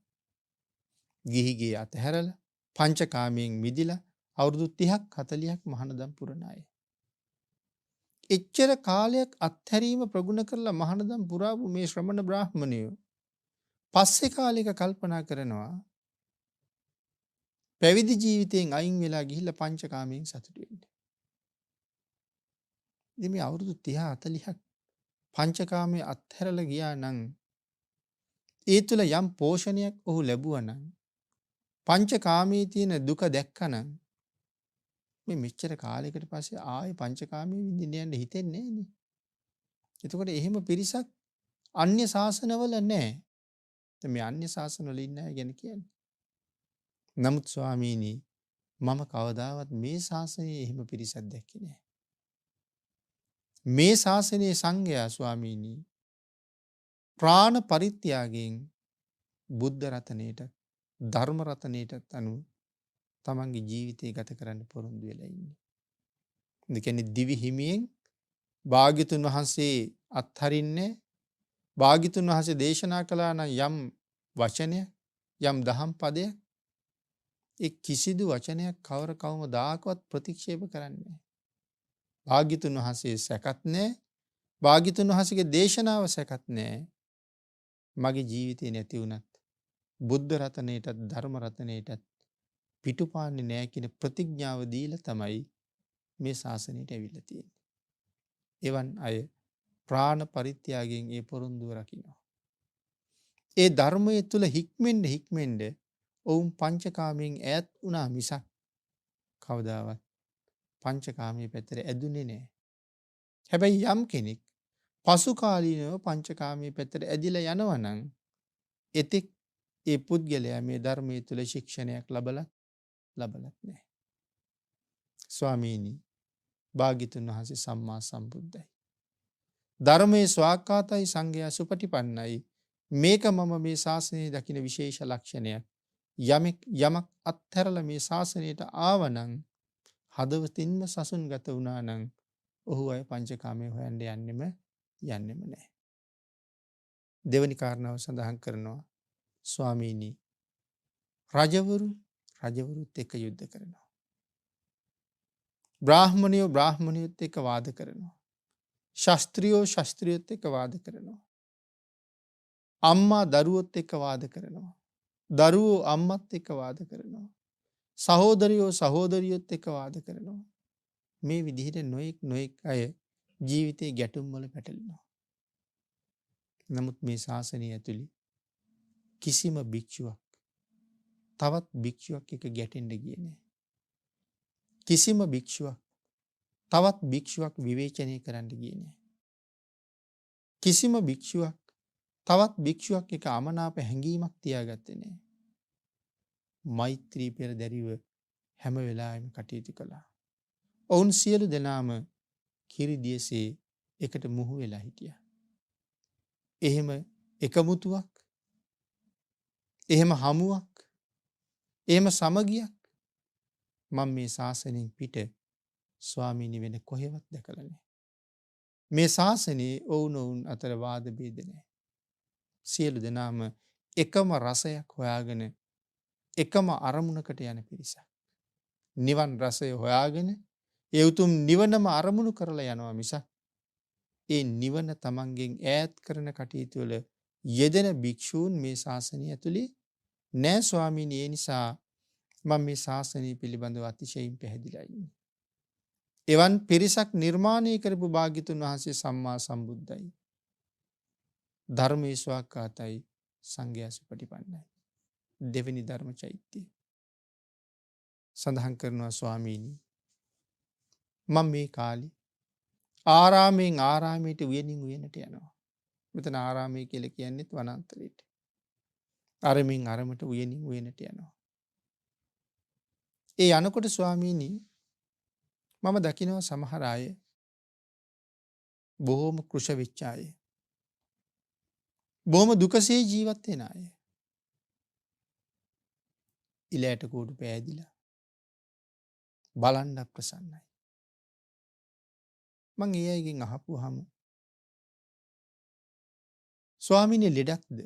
ගිහිගේ අතහැරලා පංචකාමයෙන් මිදිලා අවුරුදු 30ක් 40ක් මහානදම් පුරන අය. එච්චර කාලයක් අත්හැරීම ප්‍රගුණ කරලා මහානදම් පුරාපු මේ ශ්‍රමණ බ්‍රාහ්මණයෝ පස්සේ කාලයක කල්පනා කරනවා පැවිදි ජීවිතයෙන් අයින් වෙලා ගිහිල්ලා පංචකාමයෙන් සතුටු වෙන්න. ඉතින් මේ අවුරුදු 30 40ක් පංචකාමයේ අත්හැරලා ගියා නම් ඒ තුල යම් පෝෂණයක් ඔහු ලැබුවා නම් පංචකාමයේ තියෙන දුක දැක්කනම් මේ මෙච්චර කාලයකට පස්සේ ආයේ පංචකාමයේ විඳින්න යන්න හිතෙන්නේ නෑනේ. එතකොට එහෙම පිරිසක් අන්‍ය ශාසනවල නැහැ. මේ අන්‍ය ශාසනවල ඉන්න අය ගැන කියන්නේ. නමුත් ස්වාමීනි මම කවදාවත් මේ ශාසනයේ එහෙම පිරිසක් දැක්කේ නෑ. මේ ශාසනයේ සංඝයා ස්වාමීනි ප්‍රාණ පරිත්‍යාගයෙන් බුද්ධ රතනයට ධර්ම රතනයටත් අනුව තමන්ගේ ජීවිතය ගත කරන්න පොරොන්දු වෙලා ඉන්නේ. ඒ කියන්නේ දිවි හිමියෙන් භාග්‍යතුන් වහන්සේ අත්හරින්නේ භාග්‍යතුන් වහන්සේ දේශනා කළා නම් යම් වචනයක් යම් දහම් පදයක් ඒ කිසිදු වචනයක් කවර කවමදාකවත් ප්‍රතික්ෂේප කරන්නේ නැහැ. භාග්‍යතුන් වහන්සේ සැකත් නැහැ. භාග්‍යතුන් වහන්සේගේ දේශනාව සැකත් නැහැ. මගේ ජීවිතේ නැති වුණත් බුද්ධ රතනයටත් ධර්ම රතනයටත් පිටුපාන්නේ නැහැ කියන ප්‍රතිඥාව දීලා තමයි මේ ශාසනයට ඇවිල්ලා තියෙන්නේ. එවන් අය ප්‍රාණ පරිත්‍යාගයෙන් ඒ පොරොන්දුව රකින්නවා. ඒ ධර්මයේ තුල හික්මෙන්න ඔවුන් පංචකාමයෙන් ඈත් වුණා මිසක් කවදාවත් පංචකාමයේ පැත්තට ඇදුනේ නැහැ. හැබැයි යම් කෙනෙක් පසු කාලීනව පංචකාමයේ පැත්තට ඇදිලා යනවා නම් එතෙක් ඒ පුද්ගලයා මේ ධර්මයේ තුල ශික්ෂණයක් ලබලත් නැහැ. ස්වාමීනි භාග්‍යතුන් වහන්සේ සම්මා සම්බුද්ධයි. ධර්මයේ ස්වාක්ඛාතයි සංඝයා සුපටිපන්නයි. මේක මම මේ ශාසනයේ දකින විශේෂ ලක්ෂණයක්. යමක් අත්හැරලා මේ ශාසනයට ආවනම් හදවතින්ම සසුන්ගත වුණා නම් ඔහු අය පංචකාමයේ හොයන්න යන්නෙම නැහැ. දෙවනි කාරණාව සඳහන් කරනවා ස්වාමීනි රජවරුත් එක්ක යුද්ධ කරනවා. බ්‍රාහ්මණයොත් එක්ක වාද කරනවා. ශාස්ත්‍රියොත් එක්ක වාද කරනවා. අම්මා දරුවොත් එක්ක වාද කරනවා. දරුවෝ අම්මත් එක්ක වාද කරනවා. සහෝදරියොත් එක්ක වාද කරනවා. මේ විදිහට නොඑක් අය ජීවිතේ ගැටුම් වල පැටලෙනවා. නමුත් මේ ශාසනය ඇතුළේ කිසිම භික්ෂුවක් තවත් භික්ෂුවක් එක්ක ගැටෙන්න ගියේ නැහැ. කිසිම භික්ෂුවක් තවත් භික්ෂුවක් විවේචනය කරන්න ගියේ නැහැ. කිසිම භික්ෂුවක් තවත් භික්ෂුවක් එක්ක අමනාප හැඟීමක් තියාගත්තේ නැහැ. මෛත්‍රී පෙරදැරිව හැම වෙලාවෙම කටයුතු කළා. ඔවුන් සියලු දෙනාම කිරි දියසේ එකට මුහු වෙලා හිටියා. එහෙම එකමුතුවක්, එහෙම හමුවක්, එහෙම සමගියක් මම මේ ශාසනයෙන් පිට ස්වාමීනි වෙන කොහෙවත් දැකලා නැහැ. මේ ශාසනයේ ඔවුනොවුන් අතර වාද භේද නැහැ. සියලු දෙනාම එකම රසයක් හොයාගෙන එකම අරමුණකට යන පිරිසක්. නිවන් රසය හොයාගෙන ඒ උතුම් නිවනම අරමුණු කරලා යනවා මිසක් ඒ නිවන තමන්ගෙන් ඈත් කරන කටයුතු වල යෙදෙන භික්ෂූන් මේ ශාසනය ඇතුලේ නෑ ස්වාමීනි. ඒ නිසා මම මේ ශාසනය පිළිබඳව අතිශයින් පැහැදිලා ඉන්නේ. එවන් පිරිසක් නිර්මාණය කරපු භාග්‍යතුන් වහන්සේ සම්මා සම්බුද්ධයි. ධර්මයේ ස්වාක්ඛාතයි සංඝයා සුපටිපන්නයි. දෙවෙනි ධර්ම චෛත්‍යය. සඳහන් කරනවා ස්වාමීනි මම මේ කාලේ ආරාමයෙන් ආරාමයට උයනින් උයනට යනවා. මෙතන ආරාමය කියලා කියන්නේත් වනාන්තරයට. අරමින් අරමට උයනින් උයනට යනවා. ඒ යනකොට ස්වාමීනි මම දකිනවා සමහර අය බොහොම කෘෂ වෙච්ච අය. බොහොම දුකසේ ජීවත් වෙන අය. ඉලයට කූඩු පෑදිලා බලන්න ප්‍රසන්නයි. මං ඒ අයගෙන් අහපුවාම ස්වාමීනි ලෙඩක්ද?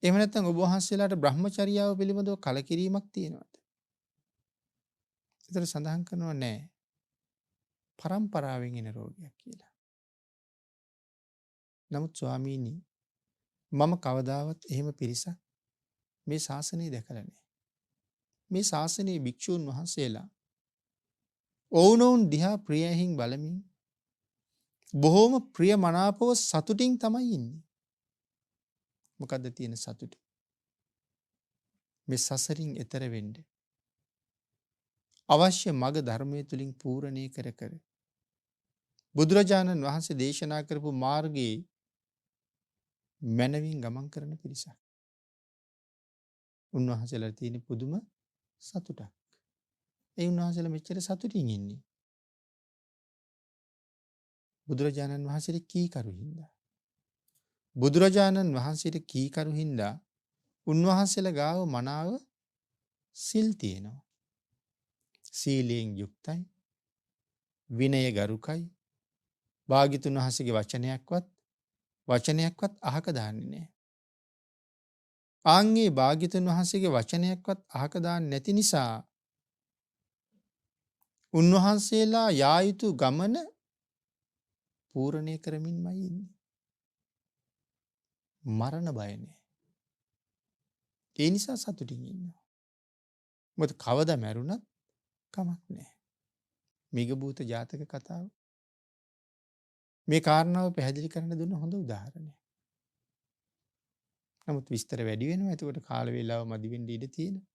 එහෙම නැත්නම් ඔබ වහන්සේලාට බ්‍රහ්මචර්යාව පිළිබඳව කලකිරීමක් තියෙනවද? ඒතර සඳහන් කරනවා නෑ. පරම්පරාවෙන් එන රෝගයක් කියලා. නමුත් ස්වාමීනි මම කවදාවත් එහෙම පිරිසක් මේ ශාසනය දැකලා නෑ. මේ ශාසනයේ භික්ෂූන් වහන්සේලා ඔවුනොවුන් දිහා ප්‍රියහින් බලමින් බොහෝම ප්‍රිය මනාපව සතුටින් තමයි ඉන්නේ. මොකද්ද තියෙන සතුට? මේ සසරින් එතර වෙන්න අවශ්‍ය මග ධර්මයේ තුලින් පූර්ණේ කර කර බුදුරජාණන් වහන්සේ දේශනා කරපු මාර්ගයේ මනවින් ගමන් කරන පිරිසක්. උන්වහන්සේලා තියෙන පුදුම සතුටක්. ඒ උන්වහන්සේලා මෙච්චර සතුටින් ඉන්නේ. බුදුරජාණන් වහන්සේට කීකරු හින්දා. බුදුරජාණන් වහන්සේට කීකරු හින්දා උන්වහන්සේලා ගාව මනාව සිල් තියෙනවා. සීලයෙන් යුක්තයි. විනය ගරුකයි. භාග්‍යතුන් වහන්සේගේ වචනයක්වත් අහක දාන්නේ නැහැ. ආන්ගේ භාග්‍යතුන් වහන්සේගේ වචනයක්වත් අහක දාන්නේ නැති නිසා උන්වහන්සේලා යා යුතු ගමන පූර්ණේ කරමින්මයි ඉන්නේ. මරණ බය නැහැ. ඒ නිසා සතුටින් ඉන්නවා. මොකද කවදා මැරුණත් කමක් නැහැ. මිගභූත ජාතක කතාව මේ කාරණාව පැහැදිලි කරන්න දුන්න හොඳ උදාහරණයක්. නමුත් විස්තර වැඩි වෙනවා. එතකොට කාල වේලාව මදි වෙන්න ඉඩ තියෙනවා.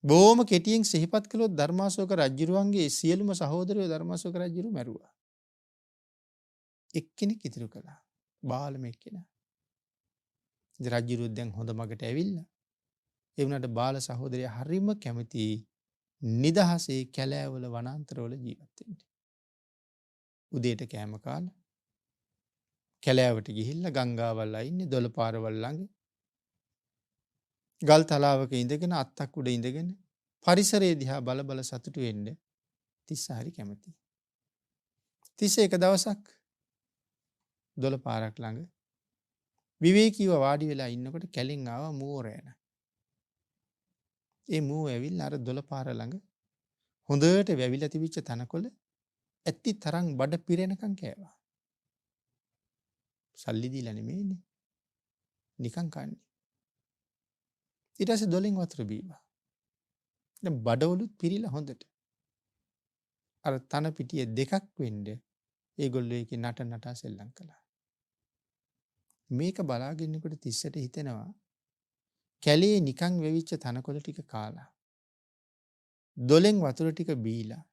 බොහොම කෙටියෙන් සිහිපත් කළොත් ධර්මාශෝක රජුරුවන්ගේ සියලුම සහෝදරයෝ ධර්මාශෝක රජුරු මැරුවා. එක්කෙනෙක් ඉතුරු කළා. බාලම එක්කෙනා. රජුරුව දැන් හොඳ මගට ඇවිල්ලා. ඒ වුණාට බාල සහෝදරයා හරිම කැමති නිදහසේ කැලෑවල වනාන්තරවල ජීවත් වෙන්න. උදේට කෑම කාලා කැලෑවට ගිහිල්ලා ගංගාවල් අයින්නේ දොළ පාරවල් ළඟ ගල් තලාවක ඉඳගෙන අත්තක් උඩ ඉඳගෙන පරිසරයේ දිහා බල බල සතුටු වෙන්න තිස්ස හරි කැමතියි. තිස්ස එක දවසක් දොළ පාරක් ළඟ විවේකීව වාඩි වෙලා ඉන්නකොට කැලෙන් ආවා මෝරෑන. ඒ මූ ඇවිල්ලා අර දොළ පාර ළඟ හොඳට වැවිලා තිබිච්ච තනකොළ ඇත්ති තරම් බඩ පිරෙනකන් කෑවා. සල්ලි දීලා නෙමෙයිනේ. නිකන් කන්නේ. ඊට පස්සේ දොලෙන් වතුර බීවා. දැන් බඩවලුත් පිරීලා හොඳට. අර තන පිටිය දෙකක් වෙන්න ඒගොල්ලෝ ඒකේ නටා සෙල්ලම් කළා. මේක බලාගෙන ඉන්නකොට තිස්සට හිතෙනවා කැලේ නිකන් වෙවිච්ච තනකොළ ටික කාලා දොලෙන් වතුර ටික බීලා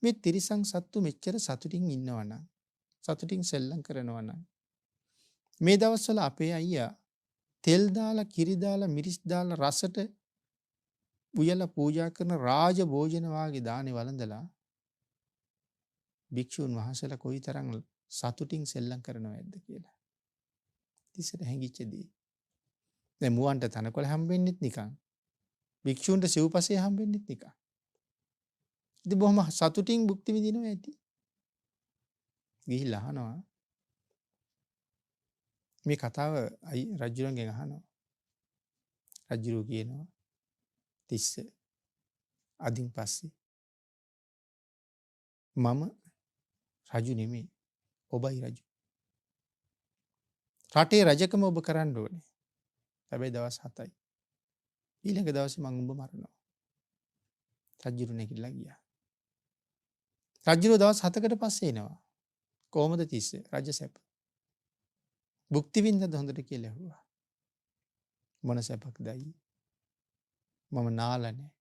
මේ තිරිසන් සත්තු මෙච්චර සතුටින් ඉන්නවනම් සතුටින් සෙල්ලම් කරනවනම් මේ දවස්වල අපේ අයියා තෙල් දාලා කිරි දාලා මිරිස් දාලා රසට උයලා පූජා කරන රාජ භෝජන වාගේ දානේ වළඳලා භික්ෂුන් වහන්සේලා කොයිතරම් සතුටින් සෙල්ලම් කරනවද කියලා. තිස්සට හැංගිච්ච දේ. දැන් මුවන්ට තනකොළ හම්බෙන්නෙත් නිකන්. භික්ෂුන්ට සිව්පසේ හම්බෙන්නෙත් නිකන්. ඉතින් බොහොම සතුටින් භුක්ති විඳිනවා ඇති. ගිහිල්ලා අහනවා මේ කතාව රජුගෙන් අහනවා. රජු කියනවා තිස්ස අදින් පස්සේ මම රජු නෙමෙයි ඔබයි රජු. රටේ රජකම ඔබ කරන්න ඕනේ. හැබැයි දවස් 7යි. ඊළඟ දවසේ මම උඹ මරනවා. රජු නැගිටලා ගියා. රජු දවස් 7කට පස්සේ එනවා. කොහොමද තිස්ස රජ සැප? භුක්ති විඳද හොඳට කියලා ඇහුවා. මොන සැපක්ද අයියේ? මම නාලා නැහැ.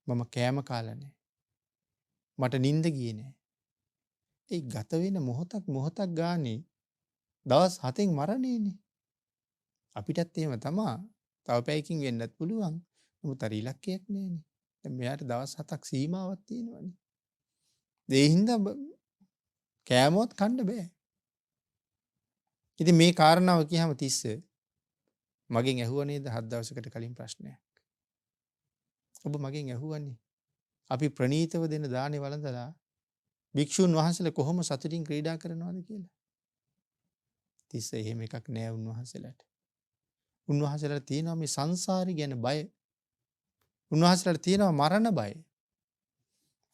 මම කෑම කාලා නැහැ. මට නිින්ද ගියේ නැහැ. ඒ ගත වෙන මොහොතක් ගානේ දවස් 7න් මරණේනේ. අපිටත් එහෙම තමා. තව පැයකින් වෙන්නත් පුළුවන්. නමුත් අර ඉලක්කයක් නැහැනේ. දැන් මෙයාට දවස් 7ක් සීමාවක් තියෙනවානේ. ඒ හින්දා කෑමොත් කන්න බෑ. ඉතින් මේ කාරණාව කියහම තිස්ස මගෙන් ඇහුවා නේද 7 දවසකට කලින් ප්‍රශ්නයක්. ඔබ මගෙන් ඇහුවනේ. අපි ප්‍රණීතව දෙන දානේ වළඳලා භික්ෂුන් වහන්සේලා කොහොම සතුටින් ක්‍රීඩා කරනවද කියලා. තිස්ස එහෙම එකක් නෑ උන්වහන්සේලාට. උන්වහන්සේලාට තියෙනවා මේ සංසාරي ගැන බය. උන්වහන්සේලාට තියෙනවා මරණ බය.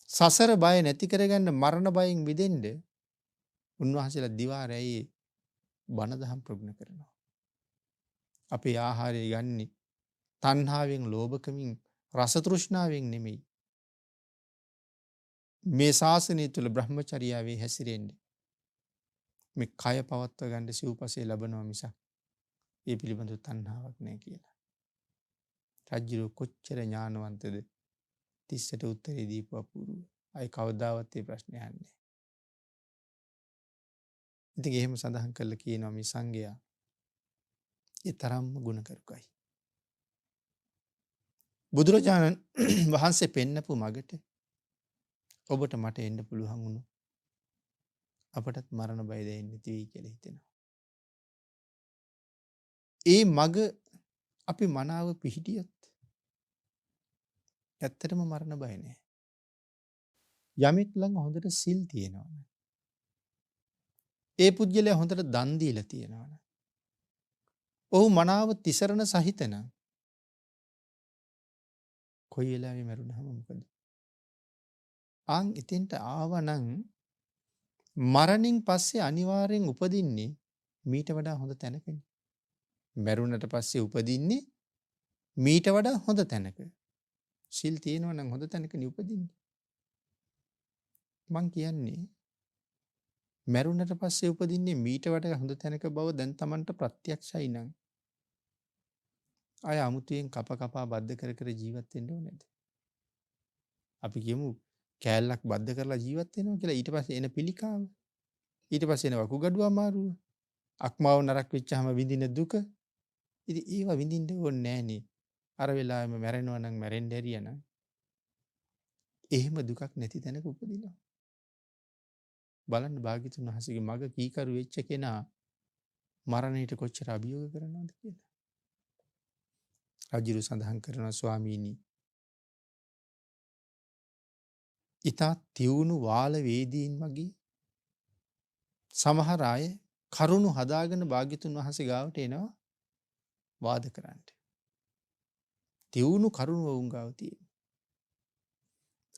සසර බය නැති කරගන්න මරණ බයෙන් මිදෙන්න උන්වහන්සේලා දිවා රැයේ බණ දහම් ප්‍රගුණ කරනවා. අපේ ආහාරය ගන්නේ තණ්හාවෙන්, ලෝභකමින්, රස තෘෂ්ණාවෙන් නෙමෙයි. මේ ශාසනය තුල බ්‍රහ්මචර්යාවේ හැසිරෙන්නේ මේ කය පවත්ව ගන්න සිව්පසේ ලැබනවා මිසක් ඒ පිළිබඳව තණ්හාවක් නැහැ කියලා. රජ්ජුරුව කොච්චර ඥානවන්තද තිස්සට උත්තරේ දීපු අපූර්ව. අය කවදාවත් මේ ප්‍රශ්නේ අහන්නේ. ඉතින් එහෙම සඳහන් කරලා කියනවා මේ සංඝයා ඒ තරම්ම ගුණකරුකයි. බුදුරජාණන් වහන්සේ පෙන්නපු මගට ඔබට මට එන්න පුළුවන් වුණු අපටත් මරණ බය දැනෙන්නේ නැති වෙයි කියලා හිතෙනවා. ඒ මග අපි මනාව පිහිටියොත් ඇත්තටම මරණ බය නැහැ. යමෙක් ළඟ හොඳට සිල් තියෙනවනේ. ඒ පුජ්‍යලයා හොඳට දන් දීලා තියෙනවනේ. ඔහු මනාව තිසරණ සහිත නම් කොයි වෙලාවෙ මරුණාම මොකද? ආන් එතෙන්ට ආවනම් මරණින් පස්සේ අනිවාර්යෙන් උපදින්නේ මීට වඩා හොඳ තැනකනේ. මරුණට පස්සේ උපදින්නේ මීට වඩා හොඳ තැනක. සිල් තියෙනවා නම් හොඳ තැනකනේ උපදින්නේ. මං කියන්නේ මරුණට පස්සේ උපදින්නේ මීට වඩා හොඳ තැනක බව දැන් Tamanට ප්‍රත්‍යක්ෂයි නම් අය අමුතුවෙන් කපා බද්ධ කර ජීවත් වෙන්න ඕනේද? අපි කියමු කෑල්ලක් බද්ධ කරලා ජීවත් වෙනවා කියලා. ඊට පස්සේ එන පිළිකාව. ඊට පස්සේ එන වකුගඩුව අමාරුව. අක්මාව නරක් වෙච්චාම විඳින දුක. ඉතින් ඒවා විඳින්න ඕනේ නෑනේ. අර වෙලාවෙම මැරෙනවා නම් මැරෙන්න ඇරියනම් එහෙම දුකක් නැති තැනක උපදිනවා. බලන්න භාග්‍යතුන් වහන්සේගේ මග කීකරු වෙච්ච කෙනා මරණයට කොච්චර අභියෝග කරනවද කියලා. රජුරු සඳහන් කරනවා ස්වාමීනි ඊතා තියුණු වාල වේදීන් වගේ සමහර අය කරුණු හදාගෙන භාග්‍යතුන් වහන්සේ ගාවට එනවා වාද කරන්න. තියුණු කරුණු වුන් ගාව තියෙනවා.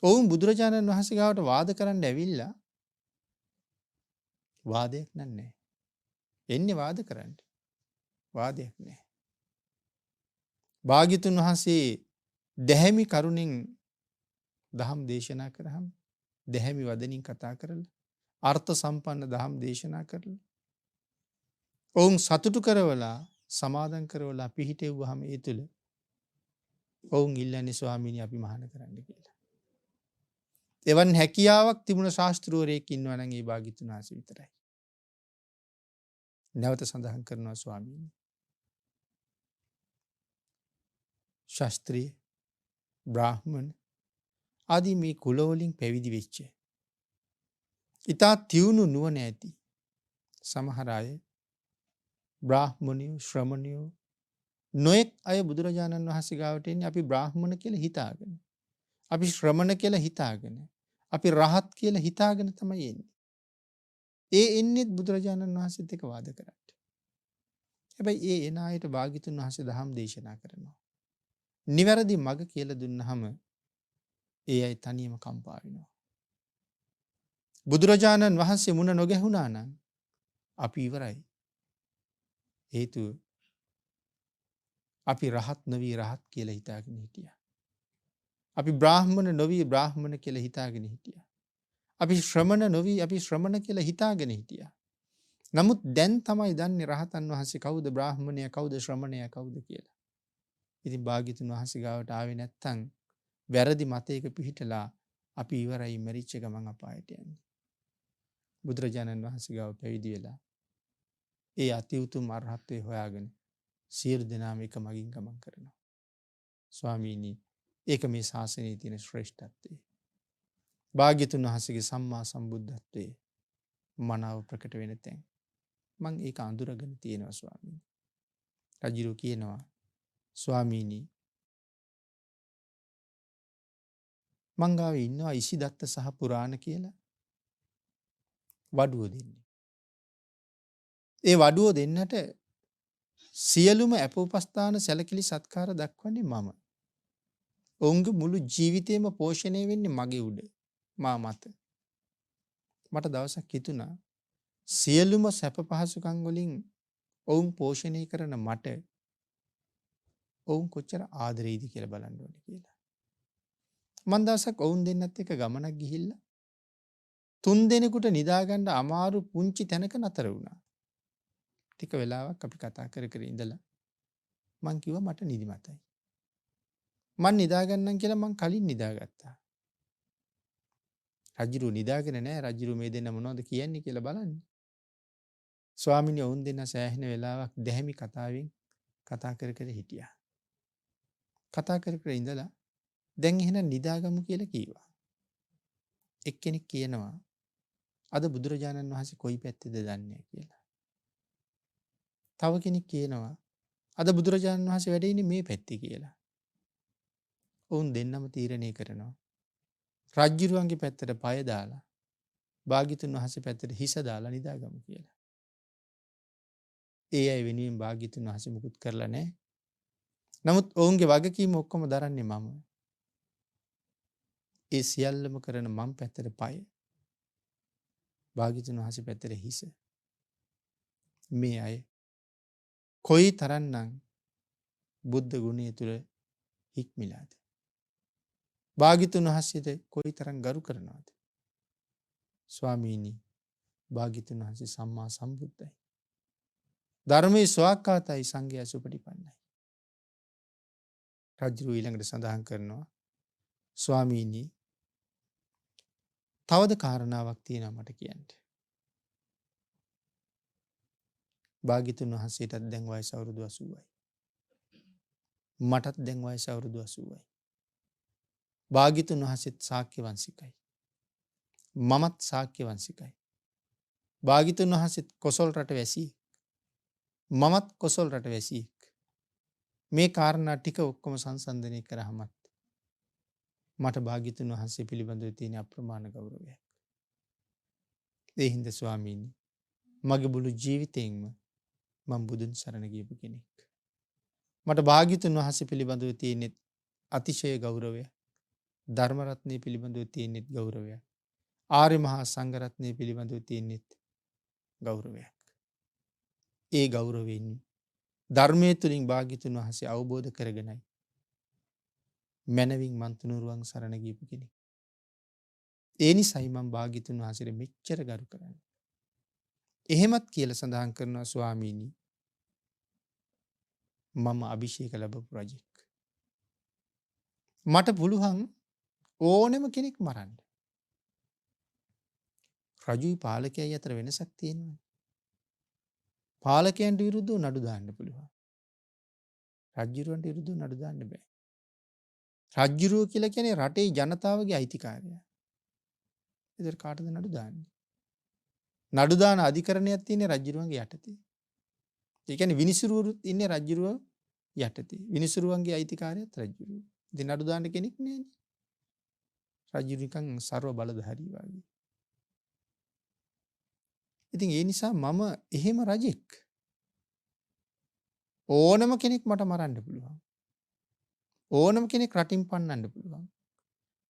ඔවුන් බුදුරජාණන් වහන්සේ ගාවට වාද කරන්න ඇවිල්ලා වාදයක් නැහැ. එන්නේ වාද කරන්න. වාදයක් නැහැ. භාග්‍යතුන් වහන්සේ දැහැමි කරුණෙන් දහම් දේශනා කරාම දැහැමි වදනින් කතා කරලා අර්ථ සම්පන්න දහම් දේශනා කරලා ඔවුන් සතුටු කරවලා සමාදන් කරවලා පිහිටෙව්වහම ඒ තුල ඔවුන් ඉල්ලන්නේ ස්වාමීනි අපි මහාන කරන්න කියලා. එවන් හැකියාවක් තිබුණ ශාස්ත්‍රවරයෙක් ඉන්නවා නම් ඒ භාග්‍යතුන් වහන්සේ විතරයි. නැවත සඳහන් කරනවා ස්වාමීනි ශාස්ත්‍රීය බ්‍රාහ්මණ ආදී මේ කුලවලින් පැවිදි වෙච්ච. ඉතා තියුණු නුවණ ඇති සමහර අය බ්‍රාහ්මණයෝ ශ්‍රමණයෝ නොයෙක් අය බුදුරජාණන් වහන්සේ ගාවට එන්නේ අපි බ්‍රාහ්මණ කියලා හිතාගෙන. අපි ශ්‍රමණ කියලා හිතාගෙන. අපි රහත් කියලා හිතාගෙන තමයි එන්නේ. ඒ එන්නේත් බුදුරජාණන් වහන්සේත් එක්ක වාද කරන්න. හැබැයි ඒ එන අයට භාග්‍යතුන් වහන්සේ දහම් දේශනා කරනවා. නිවැරදි මඟ කියලා දුන්නාම ඒ අය තනියම කම්පා වෙනවා. බුදුරජාණන් වහන්සේ මුණ නොගැහුණා නම් අපි ඉවරයි. හේතුව අපි රහත් නොවී රහත් කියලා හිතාගෙන හිටියා. අපි බ්‍රාහ්මණ නොවී බ්‍රාහ්මණ කියලා හිතාගෙන හිටියා. අපි ශ්‍රමණ නොවී අපි ශ්‍රමණ කියලා හිතාගෙන හිටියා. නමුත් දැන් තමයි දන්නේ රහතන් වහන්සේ කවුද බ්‍රාහ්මණයා කවුද ශ්‍රමණයා කවුද කියලා. ඉතින් භාග්‍යතුන් වහන්සේ ගාවට ආවේ නැත්තම් වැරදි මතයක පිහිටලා අපි ඉවරයි මරිච්ච ගමන් අපායට යන්නේ. බුදුරජාණන් වහන්සේ ගාව පැවිදි වෙලා ඒ අති උතුම් අරහත්ත්වයේ හොයාගෙන සියලු දෙනාම එක මගින් ගමන් කරනවා. ස්වාමීනි ඒක මේ ශාසනයේ තියෙන ශ්‍රේෂ්ඨත්වය. භාග්‍යතුන් වහන්සේගේ සම්මා සම්බුද්ධත්වයේ මනාව ප්‍රකට වෙන තැන්. මං ඒක අඳුරගෙන තියෙනවා ස්වාමීනි. රජුරු කියනවා ස්වාමීනි මං ගාව ඉන්නවා ඉසිදත්ත සහ පුරාණ කියලා වඩුව දෙන්නේ. ඒ වඩුව දෙන්නට සියලුම අපෝපස්ථාන සැලකිලි සත්කාර දක්වන්නේ මම. ඔවුන්ගේ මුළු ජීවිතේම පෝෂණය වෙන්නේ මගේ උඩ මා මත. මට දවසක් හිතුණා සියලුම සැප පහසුකම් වලින් ඔවුන් පෝෂණය කරන මට ඔවුන් කොච්චර ආදරෙයිද කියලා බලන්න ඕනේ කියලා. මන් දවසක් ඔවුන් දෙන්නත් එක්ක ගමනක් ගිහිල්ලා 3 දෙනෙකුට නිදාගන්න අමාරු පුංචි තැනක නතර වුණා. ටික වෙලාවක් අපි කතා කර කර ඉඳලා මං කිව්වා මට නිදිමතයි. මං නිදාගන්නම් කියලා මං කලින් නිදාගත්තා. රජුරු නිදාගෙන නැහැ. රජුරු මේ දෙන්න මොනවද කියන්නේ කියලා බලන්න. ස්වාමීනි වුන් දෙන්න සෑහෙන වෙලාවක් දැහැමි කතාවෙන් කතා කර කර හිටියා. කතා කර කර ඉඳලා දැන් එහෙනම් නිදාගමු කියලා කිව්වා. එක්කෙනෙක් කියනවා අද බුදුරජාණන් වහන්සේ කොයි පැත්තේද දන්නේ කියලා. තව කෙනෙක් කියනවා අද බුදුරජාණන් වහන්සේ වැඩ ඉන්නේ මේ පැත්තේ කියලා. ඔවුන් දෙන්නම තීරණය කරනවා රජ්ජුරුවන්ගේ පැත්තට පය දාලා භාග්‍යතුන් වහන්සේ පැත්තට හිස දාලා නිදාගමු කියලා. ඒ අය වෙනුවෙන් භාග්‍යතුන් වහන්සේ මුකුත් කරලා නැහැ. නමුත් ඔවුන්ගේ වගකීම ඔක්කොම දරන්නේ මම. ඒ සියල්ලම කරන මම පැත්තට පය. භාග්‍යතුන් වහන්සේ පැත්තට හිස. මේ අය කොයි තරම්නම් බුද්ධ ගුණය තුල හික්මිලාද? භාග්‍යතුන් වහන්සේට කොයි තරම් ගරු කරනවද? ස්වාමීනි භාග්‍යතුන් වහන්සේ සම්මා සම්බුද්ධයි. ධර්මයේ ස්වාක්ඛාතයි සංඝයා සුපටිපන්නයි. රජු ඊළඟට සඳහන් කරනවා ස්වාමීනි තවද කාරණාවක් තියෙනවා මට කියන්න. භාග්‍යතුන් වහන්සේටත් දැන් වයස අවුරුදු 80යි. මටත් දැන් වයස අවුරුදු 80යි. භාග්‍යතුන් වහන්සේත් ශාක්‍ය වංශිකයි. මමත් ශාක්‍ය වංශිකයි. භාග්‍යතුන් වහන්සේත් කොසල් රට වැසියෙක්. මමත් කොසල් රට වැසියෙක්. මේ කාරණා ටික ඔක්කොම සංසන්දනය කරාමත් මට භාග්‍යතුන් වහන්සේ පිළිබඳව තියෙන අප්‍රමාණ ගෞරවයක්. ඒ හින්දා ස්වාමීනි මගේ මුළු ජීවිතේෙම මම බුදුන් සරණ ගියපු කෙනෙක්. මට භාග්‍යතුන් වහන්සේ පිළිබඳව තියෙන අතිශය ගෞරවයක්. ධර්ම රත්නය පිළිබඳව තියෙන ගෞරවයක්. ආර්ය මහා සංඝ රත්නය පිළිබඳව තියෙන ගෞරවයක්. ඒ ගෞරවයෙන් ධර්මයේ තුලින් භාග්‍යතුන් වහන්සේ අවබෝධ කරගෙනයි මනවින් මන් තුනුරුවන් සරණ ගියපු කෙනෙක්. ඒ නිසයි මම භාග්‍යතුන් වහන්සේට මෙච්චර ගරු කරන්නේ. එහෙමත් කියලා සඳහන් කරනවා ස්වාමීනි මම අභිෂේක ලැබපු රජෙක්. මට පුළුවන් ඕනෙම කෙනෙක් මරන්න. රජුයි පාලකයයි අතර වෙනසක් තියෙනවා. පාලකයන්ට විරුද්ධව නඩු දාන්න පුළුවන්. රජුරවන්ට විරුද්ධව නඩු දාන්න බෑ. රජ්ජුරුව කියලා කියන්නේ රටේ ජනතාවගේ අයිතිකාරයා. ඒතර කාටද නඩු දාන්නේ? නඩු දාන අධිකරණයක් තියෙන්නේ රජ්ජුරුවන්ගේ යටතේ. ඒ කියන්නේ විනිසුරුවරුත් ඉන්නේ රජ්ජුරුව යටතේ. විනිසුරුවන්ගේ අයිතිකාරයත් රජ්ජුරුව. ඉතින් නඩු දාන්න කෙනෙක් නෑනේ. රජ්ජුරුව නිකන් ਸਰව බලධාරී වගේ. ඉතින් ඒ නිසා මම එහෙම රජෙක්. ඕනම කෙනෙක් මට මරන්න පුළුවන්. ඕනම කෙනෙක් රටින් පන්නන්න පුළුවන්.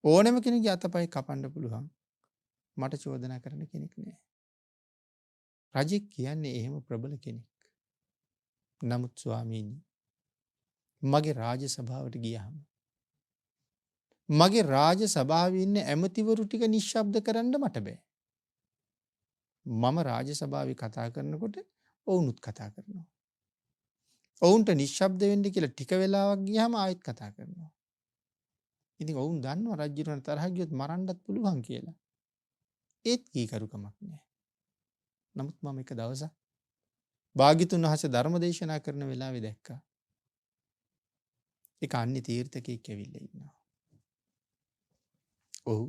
ඕනම කෙනෙක්ගේ අතපය කපන්න පුළුවන්. මට චෝදනා කරන්න කෙනෙක් නෑ. රජෙක් කියන්නේ එහෙම ප්‍රබල කෙනෙක්. නමුත් ස්වාමීනි මගේ රාජ සභාවට ගියහම මගේ රාජ සභාවේ ඉන්න ඇමතිවරු ටික නිශ්ශබ්ද කරන්න මට බෑ. මම රාජ සභාවේ කතා කරනකොට ඔවුනුත් කතා කරනවා. ඔවුන්ට නිශ්ශබ්ද වෙන්න කියලා ටික වෙලාවක් ගියාම ආයෙත් කතා කරනවා. ඉතින් ඔවුන් දන්නවා රජුරණ තරහ ගියොත් මරන්නත් පුළුවන් කියලා. ඒත් කීකරුකමක් නැහැ. නමුත් මම එක දවසක් භාග්‍යතුන් වහන්සේ ධර්ම දේශනා කරන වෙලාවේ දැක්කා. එක අන්‍ය තීර්ථකෙක් ඇවිල්ලා ඉන්නවා. ඔහු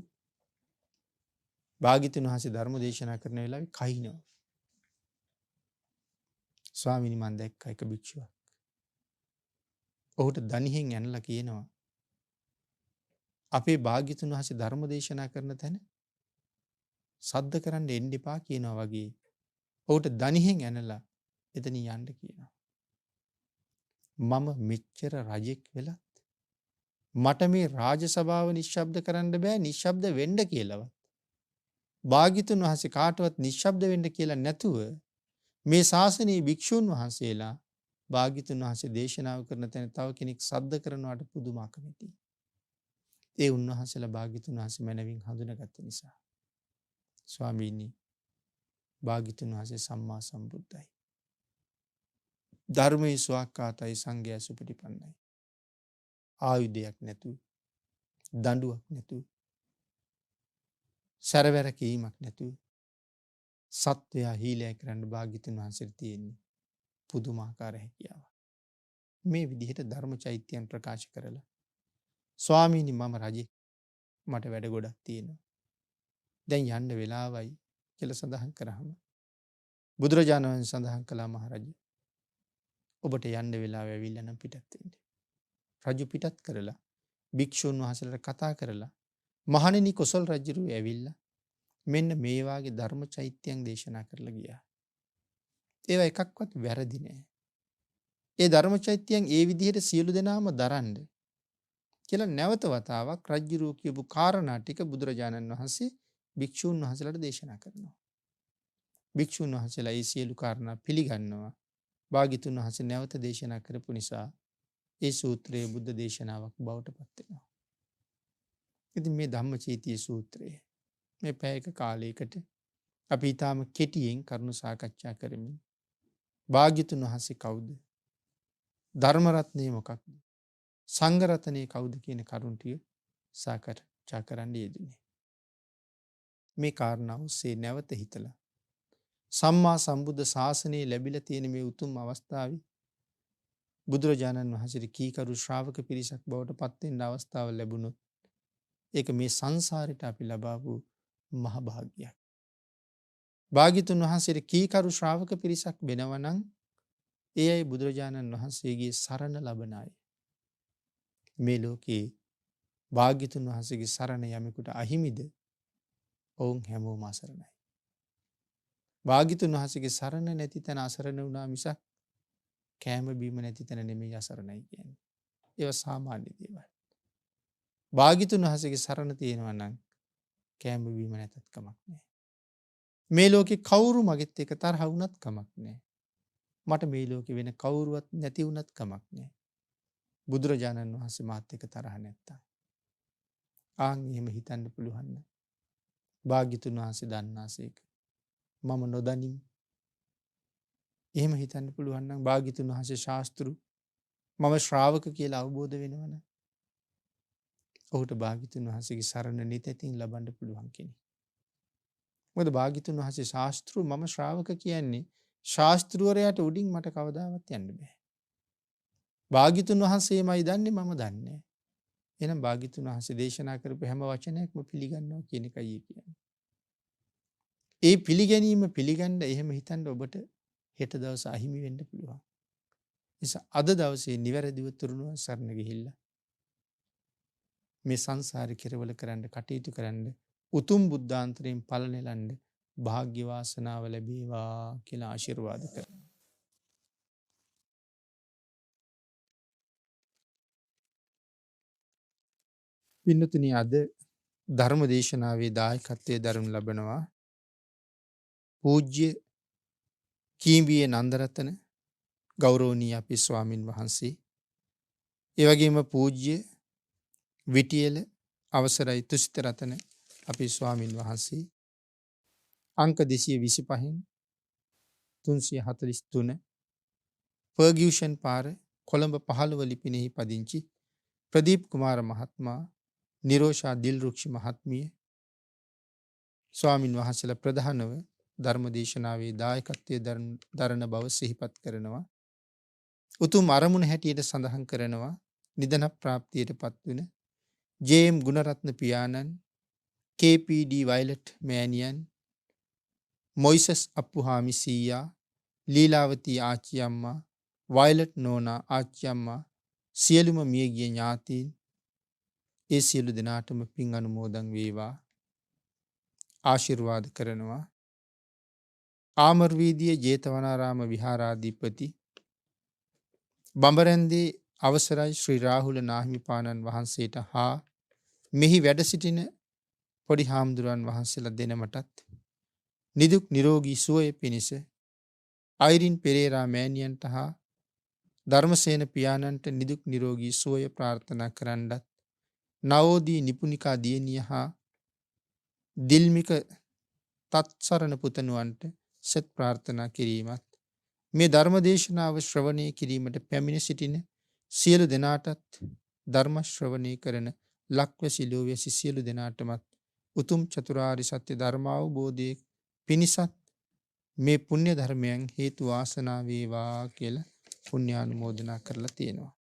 භාග්‍යතුන් වහන්සේ ධර්ම දේශනා කරන වෙලාවේ කහිනවා. ස්වාමීනි මම දැක්කා එක භික්ෂුවක්. ඔහුට දණිහෙන් ඇනලා කියනවා අපේ භාග්‍යතුන් වහන්සේ ධර්ම දේශනා කරන තැන සද්ද කරන්න එන්න එපා කියනවා වගේ. ඔහුට දණිහෙන් ඇනලා එතනින් යන්න කියනවා. මම මෙච්චර රජෙක් වෙලත් මට මේ රාජ සභාව නිශ්ශබ්ද කරන්න බෑ නිශ්ශබ්ද වෙන්න කියලාවත්. භාග්‍යතුන් වහන්සේ කාටවත් නිශ්ශබ්ද වෙන්න කියලා නැතුව මේ ශාසනයේ භික්ෂුන් වහන්සේලා භාග්‍යතුන් වහන්සේ දේශනාව කරන තැන තව කෙනෙක් සද්ද කරනවට පුදුම අකමැතියි. ඒ උන්වහන්සේලා භාග්‍යතුන් වහන්සේ මනවින් හඳුනාගත්ත නිසා. ස්වාමීනි භාග්‍යතුන් වහන්සේ සම්මා සම්බුද්ධයි. ධර්මයේ ස්වාක්කාතයි සංඝයා සුපටිපන්නයි. ආයුධයක් නැතු දඬුවක් නැතු සැරවැර කීමක් නැතු සත්වයා හීලෑ කරන්න භාග්‍යතුන් වහන්සේට තියෙන්නේ පුදුමාකාර හැකියාව. මේ විදිහට ධර්ම චෛත්‍යයන් ප්‍රකාශ කරලා ස්වාමීනි මම රජෙක් මට වැඩ ගොඩක් තියෙනවා. දැන් යන්න වෙලාවයි කියලා සඳහන් කරාම බුදුරජාණන් වහන්සේ සඳහන් කළා මහරජා ඔබට යන්න වෙලාව ඇවිල්ලා නම් පිටත් වෙන්න. රජු පිටත් කරලා භික්ෂුන් වහන්සේලාට කතා කරලා මහණෙනි කොසල් රජුරු ඇවිල්ලා මෙන්න මේ වාගේ ධර්ම චෛත්‍යයන් දේශනා කරලා ගියා. ඒවා එකක්වත් වැරදි නෑ. ඒ ධර්ම චෛත්‍යයන් ඒ විදිහට සියලු දෙනාම දරන්න කියලා නැවත වතාවක් රජුරු කියපු කාරණා ටික බුදුරජාණන් වහන්සේ භික්ෂුන් වහන්සේලාට දේශනා කරනවා. භික්ෂුන් වහන්සේලා ඒ සියලු කාරණා පිළිගන්නවා. භාග්‍යතුන් වහන්සේ නැවත දේශනා කරපු නිසා ඒ සූත්‍රයේ බුද්ධ දේශනාවක් බවට පත් වෙනවා. ඉතින් මේ ධම්මචේතිය සූත්‍රය මේ පැයක කාලයකට අපි ඊටාම කෙටියෙන් කරුණු සාකච්ඡා කරමින් භාග්‍යතුන් වහන්සේ කවුද? ධර්ම රත්නය මොකක්ද? සංඝ රත්නය කවුද කියන කරුණු ටික සාකච්ඡා කරන්න යෙදුනේ. මේ කාරණාව ඔස්සේ නැවත හිතලා සම්මා සම්බුද්ධ ශාසනය ලැබිලා තියෙන මේ උතුම් අවස්ථාවේ බුදුරජාණන් වහන්සේට කීකරු ශ්‍රාවක පිරිසක් බවට පත් වෙන්න අවස්ථාව ලැබුණොත් ඒක මේ සංසාරයට අපි ලබාවු මහ භාග්‍යයක්. භාග්‍යතුන් වහන්සේට කීකරු ශ්‍රාවක පිරිසක් වෙනවා නම් ඒ අය බුදුරජාණන් වහන්සේගේ සරණ ලබන අය. මේ ලෝකේ භාග්‍යතුන් වහන්සේගේ සරණ යමෙකුට අහිමිද? ඔවුන් හැමෝම අසරණයි. භාග්‍යතුන් වහන්සේගේ සරණ නැති තැන අසරණ වුණා මිසක් කෑම බීම නැති තැන නෙමෙයි අසරණයි කියන්නේ. ඒවා සාමාන්‍ය දේවල්. භාග්‍යතුන් වහන්සේගේ සරණ තියෙනවා නම් කෑම බීම නැතත් කමක් නැහැ. මේ ලෝකේ කවුරු මගෙත් එක තරහ වුණත් කමක් නැහැ. මට මේ ලෝකේ වෙන කවුරුවත් නැති වුණත් කමක් නැහැ. බුදුරජාණන් වහන්සේ මාත් එක්ක තරහ නැත්තම්. ආන් එහෙම හිතන්න පුළුවන් නම් භාග්‍යතුන් වහන්සේ දන්නාසේක. මම නොදනිමි. එහෙම හිතන්න පුළුවන් නම් භාග්‍යතුන් වහන්සේ ශාස්ත්‍රු මම ශ්‍රාවක කියලා අවබෝධ වෙනවනම් ඔහුට භාග්‍යතුන් වහන්සේගේ සරණ නිතැතින් ලබන්න පුළුවන් කෙනෙක්. මොකද භාග්‍යතුන් වහන්සේ ශාස්ත්‍රු මම ශ්‍රාවක කියන්නේ ශාස්ත්‍රවරයාට උඩින් මට කවදාවත් යන්න බෑ. භාග්‍යතුන් වහන්සේමයි දන්නේ මම දන්නේ. එහෙනම් භාග්‍යතුන් වහන්සේ දේශනා කරපු හැම වචනයක්ම පිළිගන්නවා කියන එකයි ඒ කියන්නේ. ඒ පිළිගැනීම පිළිගන්න එහෙම හිතන්න ඔබට හෙට දවස අහිමි වෙන්න පුළුවන්. නිසා අද දවසේ නිවැරදිව තුරුණුවන් සරණ ගිහිල්ලා මේ සංසාරේ කෙරවල කරන්න කටයුතු කරන්න උතුම් බුද්ධාන්තරයෙන් ඵල නෙලන්න භාග්‍ය වාසනාව ලැබේවා කියලා ආශිර්වාද කරනවා. පින්නතුනි අද ධර්ම දේශනාවේ දායකත්වයේ දරනු ලබනවා පූජ්‍ය කීඹියේ නන්දරතන ගෞරවනීය අපේ ස්වාමින් වහන්සේ. ඒ වගේම පූජ්‍ය විටියල අවසරයි තුසිත රතන අපේ ස්වාමින් වහන්සේ. අංක 225න් 343 ෆර්ගියුෂන් පාර කොළඹ 15 ලිපිනෙහි පදිංචි ප්‍රදීප් කුමාර මහත්මයා, නිරෝෂා දිල්රුක්ෂි මහත්මිය ස්වාමින් වහන්සේලා ප්‍රධානව ධර්ම දේශනාවේ දායකත්වයේ දරන බව සිහිපත් කරනවා. උතුම් අරමුණ හැටියට සඳහන් කරනවා නිදන ප්‍රාප්තියට පත්වන ජේ.එම්. ගුණරත්න පියාණන්, කේ.පී.ඩී. වයලට් මෑණියන්, මොයිසස් අප්පුහාමි සීයා, ලීලාවතී ආච්චි අම්මා, වයලට් නෝනා ආච්චි අම්මා, සියලුම මියගිය ඥාතීන් ඒ සියලු දෙනාටම පින් අනුමෝදන් වේවා ආශිර්වාද කරනවා. ආමරවීදිය ජේතවනාරාම විහාරාධිපති බඹරැන්දේ අවසරයි ශ්‍රී රාහුල නාහිමිපාණන් වහන්සේට හා මෙහි වැඩ සිටින පොඩි හාමුදුරන් වහන්සේලා දෙනමටත් නිදුක් නිරෝගී සුවය පිණිස අයිරින් පෙරේරා මෑණියන්ට හා ධර්මසේන පියාණන්ට නිදුක් නිරෝගී සුවය ප්‍රාර්ථනා කරන්නත්, නවෝදී නිපුණිකා දියණිය හා දිල්මික තත්සරණ පුතණුවන්ට සෙත් ප්‍රාර්ථනා කිරීමත්, මේ ධර්ම දේශනාව ශ්‍රවණය කිරීමට පැමිණ සිටින සියලු දෙනාටත් ධර්ම ශ්‍රවණය කරන ලක්වැසි ලෝවැසි සියලු දෙනාටමත් උතුම් චතුරාර්ය සත්‍ය ධර්ම අවබෝධයේ පිණිසත් මේ පුණ්‍ය ධර්මයන් හේතු වාසනා වේවා කියලා පුණ්‍යානුමෝදනා කරලා තියෙනවා.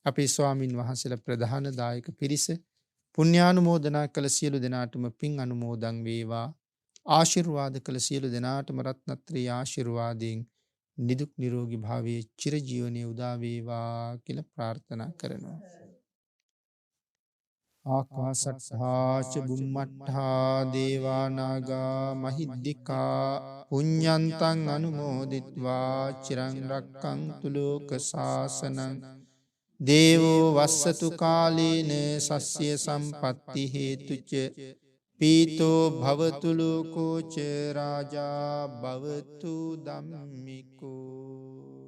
අපේ ස්වාමින් වහන්සේලා ප්‍රධාන දායක පිරිස පුණ්‍යානුමෝදනා කළ සියලු දෙනාටම පින් අනුමෝදන් වේවා. ආශිර්වාද කළ සියලු දෙනාටම රත්නත්‍රී ආශිර්වාදයෙන් නිදුක් නිරෝගී භාවයේ චිරජීවනයේ උදා වේවා කියලා ප්‍රාර්ථනා කරනවා. ආකාශට්ඨා ච බුම්මට්ඨා දේවා නාග මහිද්దికා පුඤ්ඤන්තං අනුමෝදිත්වා චිරං රක්ඛන්තු ලෝක සාසනං දේවෝ වස්සතු කාලේන සස්්‍ය සම්පත්ති හේතුච පීතෝ භවතු ලෝකෝ ච රාජා භවතු ධම්මිකෝ.